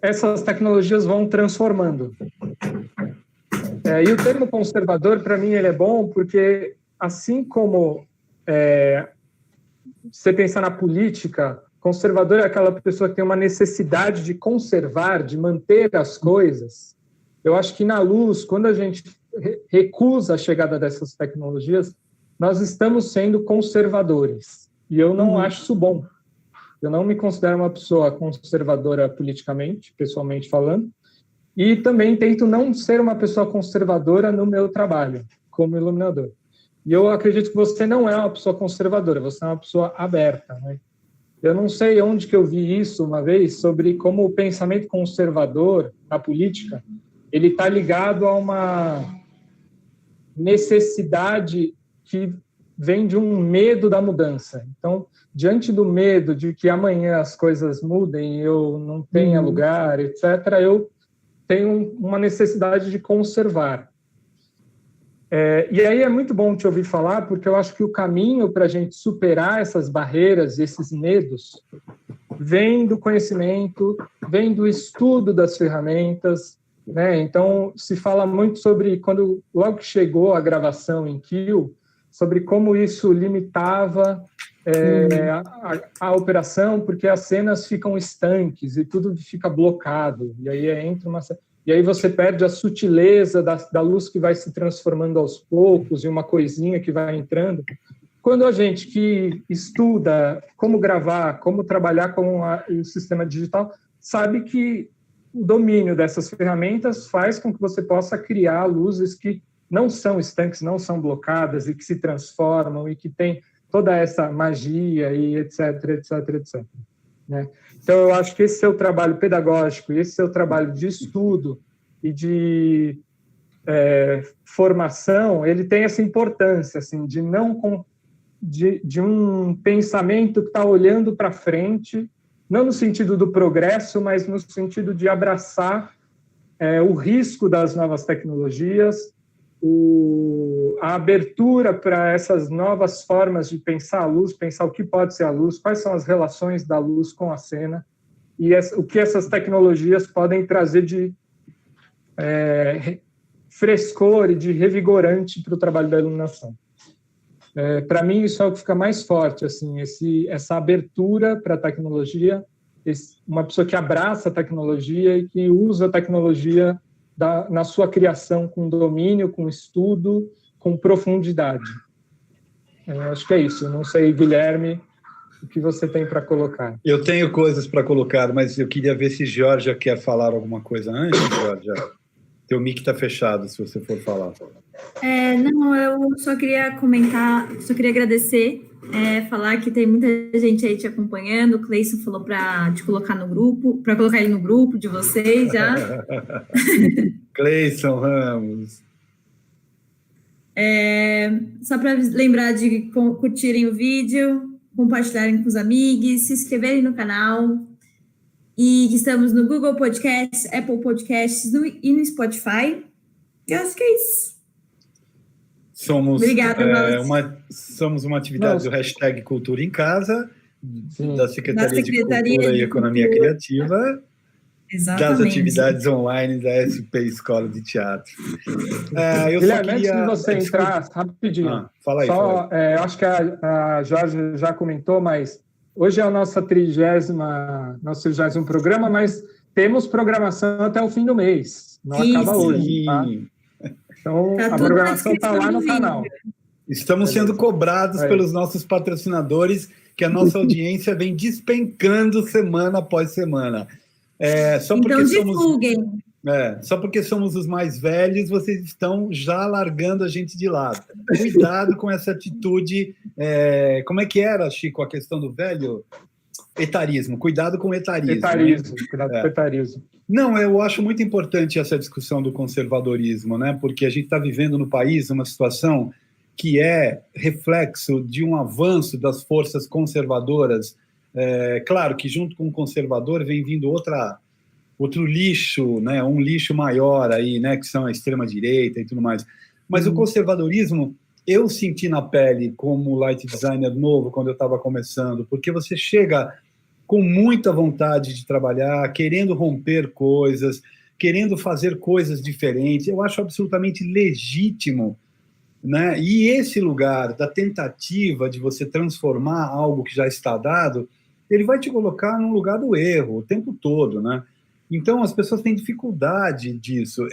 essas tecnologias vão transformando. E o termo conservador, para mim, ele é bom porque, assim como você pensar na política, conservador é aquela pessoa que tem uma necessidade de conservar, de manter as coisas. Eu acho que na luz, quando a gente recusa a chegada dessas tecnologias, nós estamos sendo conservadores. E eu não acho isso bom. Eu não me considero uma pessoa conservadora politicamente, pessoalmente falando, e também tento não ser uma pessoa conservadora no meu trabalho, como iluminador. E eu acredito que você não é uma pessoa conservadora, você é uma pessoa aberta, né? Eu não sei onde que eu vi isso uma vez, sobre como o pensamento conservador na política, ele está ligado a uma necessidade que vem de um medo da mudança. Então, diante do medo de que amanhã as coisas mudem, eu não tenha lugar, etc., eu tenho uma necessidade de conservar. E aí é muito bom te ouvir falar, porque eu acho que o caminho para a gente superar essas barreiras, esses medos, vem do conhecimento, vem do estudo das ferramentas, né? Então, se fala muito sobre, logo que chegou a gravação em Kill, sobre como isso limitava a operação, porque as cenas ficam estanques e tudo fica blocado, e aí você perde a sutileza da luz que vai se transformando aos poucos, e uma coisinha que vai entrando. Quando a gente que estuda como gravar, como trabalhar com o sistema digital, sabe que o domínio dessas ferramentas faz com que você possa criar luzes que não são estanques, não são blocadas, e que se transformam, e que tem toda essa magia, e etc, etc, etc. Né? Então, eu acho que esse seu trabalho pedagógico, esse seu trabalho de estudo e de formação, ele tem essa importância, assim, de um pensamento que está olhando para frente, não no sentido do progresso, mas no sentido de abraçar o risco das novas tecnologias, a abertura para essas novas formas de pensar a luz, pensar o que pode ser a luz, quais são as relações da luz com a cena, e o que essas tecnologias podem trazer de frescor e de revigorante para o trabalho da iluminação. Para mim, isso é o que fica mais forte, assim, essa abertura para a tecnologia, uma pessoa que abraça a tecnologia e que usa a tecnologia na sua criação com domínio, com estudo, com profundidade. Acho que é isso. Eu não sei, Guilherme, o que você tem para colocar. Eu tenho coisas para colocar, mas eu queria ver se Georgia quer falar alguma coisa antes, Georgia. Teu mic está fechado, se você for falar. Não, eu só queria comentar, só queria agradecer, falar que tem muita gente aí te acompanhando. O Cleison falou para te colocar no grupo, para colocar ele no grupo de vocês já. Cleison Ramos. Só para lembrar de curtirem o vídeo, compartilharem com os amigos, se inscreverem no canal. E estamos no Google Podcasts, Apple Podcasts e no Spotify. Eu acho que é isso. Obrigada, somos uma atividade do hashtag Cultura em Casa, da Secretaria de Cultura e Economia Criativa, das atividades online da SP Escola de Teatro. Guilherme, antes de você entrar, rapidinho. Fala aí. Eu acho que a Jorge já comentou, mas hoje é o nosso 30º programa, mas temos programação até o fim do mês. Não acaba hoje, tá? Então, a programação está lá no canal. Estamos sendo cobrados pelos nossos patrocinadores, que a nossa audiência vem despencando semana após semana. Então, divulguem. Só porque somos os mais velhos, vocês estão já largando a gente de lado. Cuidado com essa atitude. Como é que era, Chico, a questão do velho? Etarismo. Cuidado com o etarismo. Cuidado com o etarismo. Não, eu acho muito importante essa discussão do conservadorismo, né? Porque a gente está vivendo no país uma situação que é reflexo de um avanço das forças conservadoras. Claro que junto com o conservador vem vindo outro lixo, né, um lixo maior aí, né, que são a extrema-direita e tudo mais. Mas o conservadorismo, eu senti na pele como light designer novo quando eu estava começando, porque você chega com muita vontade de trabalhar, querendo romper coisas, querendo fazer coisas diferentes. Eu acho absolutamente legítimo, né? E esse lugar da tentativa de você transformar algo que já está dado, ele vai te colocar num lugar do erro o tempo todo, né? Então, as pessoas têm dificuldade disso.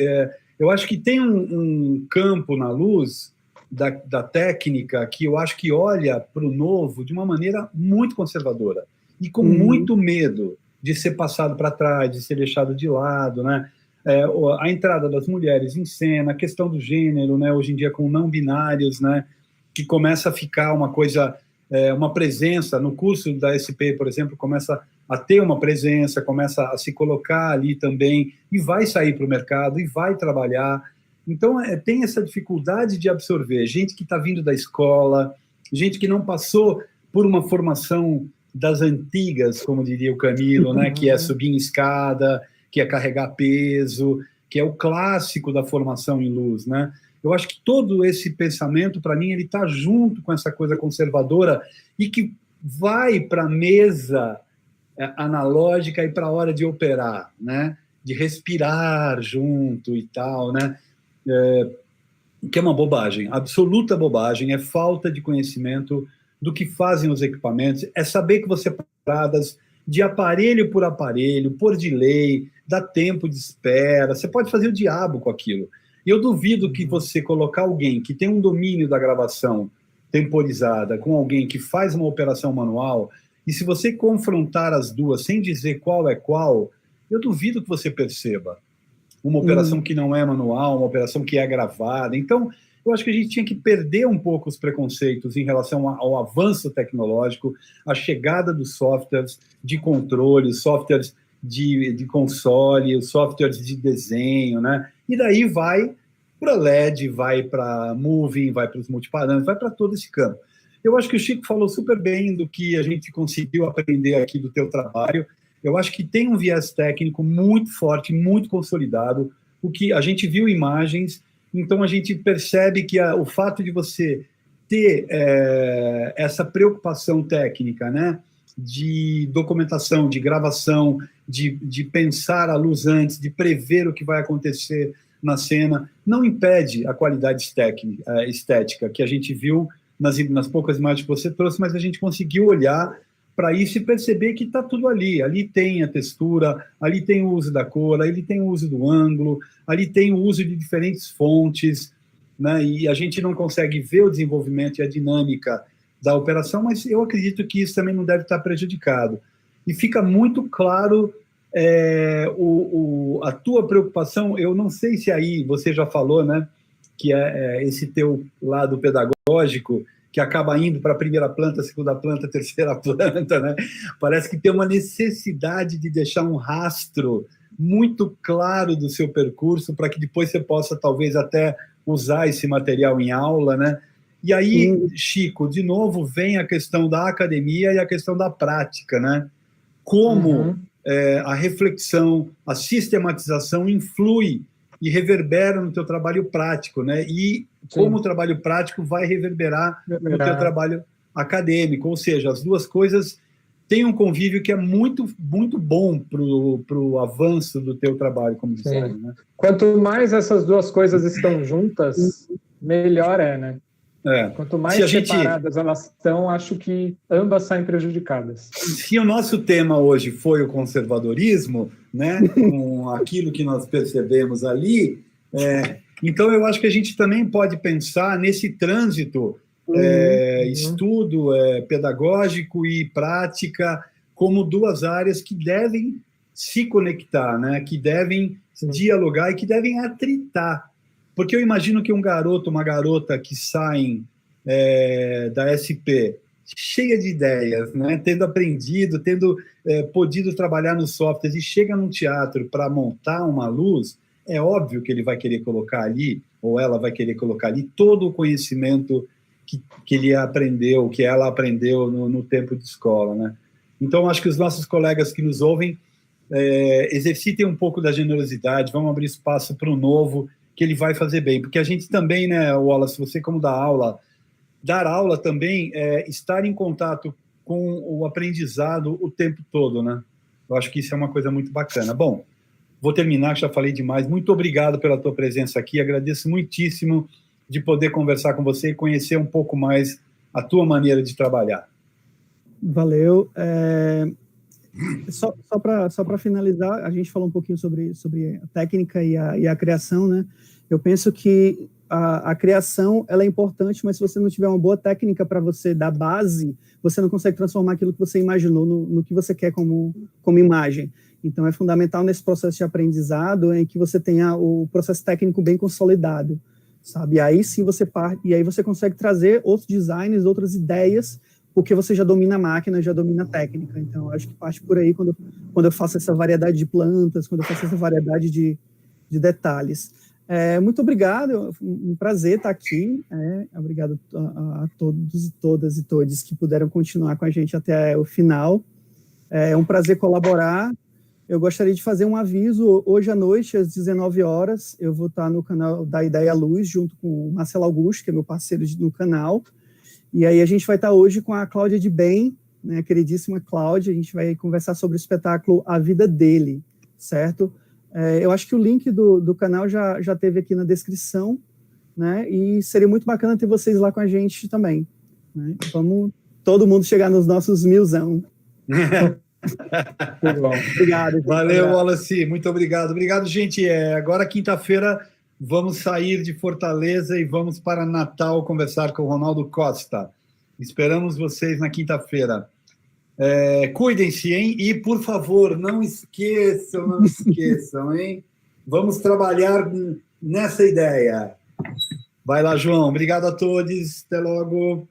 Eu acho que tem um campo na luz da técnica que eu acho que olha para o novo de uma maneira muito conservadora e com muito medo de ser passado para trás, de ser deixado de lado, né? A entrada das mulheres em cena, a questão do gênero, né? Hoje em dia com não binários, né? Que começa a ficar uma coisa, uma presença no curso da SP, por exemplo, começa a ter uma presença, começa a se colocar ali também e vai sair para o mercado e vai trabalhar. Então, tem essa dificuldade de absorver gente que está vindo da escola, gente que não passou por uma formação das antigas, como diria o Camilo, né? Que é subir em escada, que é carregar peso, que é o clássico da formação em luz, né? Eu acho que todo esse pensamento, para mim, ele está junto com essa coisa conservadora e que vai para a mesa analógica e para a hora de operar, né? De respirar junto e tal, né? Que é uma bobagem, absoluta bobagem, é falta de conhecimento do que fazem os equipamentos, é saber que você paradas de aparelho por aparelho, por delay, dá tempo de espera, você pode fazer o diabo com aquilo. E eu duvido que você colocar alguém que tem um domínio da gravação temporizada com alguém que faz uma operação manual, e se você confrontar as duas sem dizer qual é qual, eu duvido que você perceba uma operação que não é manual, uma operação que é gravada. Então, eu acho que a gente tinha que perder um pouco os preconceitos em relação ao avanço tecnológico, a chegada dos softwares de controle, softwares de console, os softwares de desenho, né? E daí vai para LED, vai para moving, vai para os multiparâmetros, vai para todo esse campo. Eu acho que o Chico falou super bem do que a gente conseguiu aprender aqui do teu trabalho. Eu acho que tem um viés técnico muito forte, muito consolidado, o que a gente viu imagens, então a gente percebe que o fato de você ter essa preocupação técnica, né, de documentação, de gravação, de pensar a luz antes, de prever o que vai acontecer na cena, não impede a qualidade estética que a gente viu nas poucas imagens que você trouxe, mas a gente conseguiu olhar para isso e perceber que está tudo ali. Ali tem a textura, ali tem o uso da cor, ali tem o uso do ângulo, ali tem o uso de diferentes fontes, né? E a gente não consegue ver o desenvolvimento e a dinâmica da operação, mas eu acredito que isso também não deve estar prejudicado. E fica muito claro a tua preocupação. Eu não sei se aí você já falou, né, que esse teu lado pedagógico, que acaba indo para a primeira planta, segunda planta, terceira planta, né? Parece que tem uma necessidade de deixar um rastro muito claro do seu percurso para que depois você possa, talvez, até usar esse material em aula, né? E aí, Chico, de novo, vem a questão da academia e a questão da prática, né? Como a reflexão, a sistematização influi e reverbera no teu trabalho prático, né? E como o trabalho prático vai reverberar no teu trabalho acadêmico, ou seja, as duas coisas têm um convívio que é muito, muito bom para o avanço do teu trabalho como designer, né? Quanto mais essas duas coisas estão juntas, melhor né? Quanto mais separadas elas estão, acho que ambas saem prejudicadas. Se o nosso tema hoje foi o conservadorismo, né, com aquilo que nós percebemos ali, então eu acho que a gente também pode pensar nesse trânsito estudo pedagógico e prática como duas áreas que devem se conectar, né, que devem dialogar e que devem atritar. Porque eu imagino que um garoto, uma garota que saem da SP cheia de ideias, né? Tendo aprendido, tendo podido trabalhar nos softwares e chega num teatro para montar uma luz, é óbvio que ele vai querer colocar ali, ou ela vai querer colocar ali, todo o conhecimento que ele aprendeu, que ela aprendeu no tempo de escola, né? Então, acho que os nossos colegas que nos ouvem exercitem um pouco da generosidade, vamos abrir espaço para o novo, que ele vai fazer bem. Porque a gente também, né, Wallace, você como dar aula também é estar em contato com o aprendizado o tempo todo, né? Eu acho que isso é uma coisa muito bacana. Bom, vou terminar, que já falei demais. Muito obrigado pela tua presença aqui, agradeço muitíssimo de poder conversar com você e conhecer um pouco mais a tua maneira de trabalhar. Valeu. Só para finalizar, a gente falou um pouquinho sobre a técnica e a criação, né? Eu penso que a criação ela é importante, mas se você não tiver uma boa técnica para você dar base, você não consegue transformar aquilo que você imaginou no que você quer como imagem. Então, é fundamental nesse processo de aprendizado em que você tenha o processo técnico bem consolidado, sabe? E aí sim e aí você consegue trazer outros designs, outras ideias, porque você já domina a máquina, já domina a técnica. Então, acho que parte por aí quando eu faço essa variedade de plantas, quando eu faço essa variedade de detalhes. Muito obrigado, um prazer estar aqui. Obrigado a todos e todas e todes que puderam continuar com a gente até o final. É um prazer colaborar. Eu gostaria de fazer um aviso. Hoje à noite, às 19 horas, eu vou estar no canal da Ideia Luz, junto com o Marcelo Augusto, que é meu parceiro no canal. E aí a gente vai estar hoje com a Cláudia de Bem, né, a queridíssima Cláudia. A gente vai conversar sobre o espetáculo A Vida Dele, certo? Eu acho que o link do canal já teve aqui na descrição, né? E seria muito bacana ter vocês lá com a gente também, né? Vamos todo mundo chegar nos nossos 1000. Muito bom. Obrigado. Valeu, Wallace. Muito obrigado. Obrigado, gente. Agora, quinta-feira, vamos sair de Fortaleza e vamos para Natal conversar com o Ronaldo Costa. Esperamos vocês na quinta-feira. Cuidem-se, hein? E, por favor, não esqueçam, hein? Vamos trabalhar nessa ideia. Vai lá, João. Obrigado a todos. Até logo.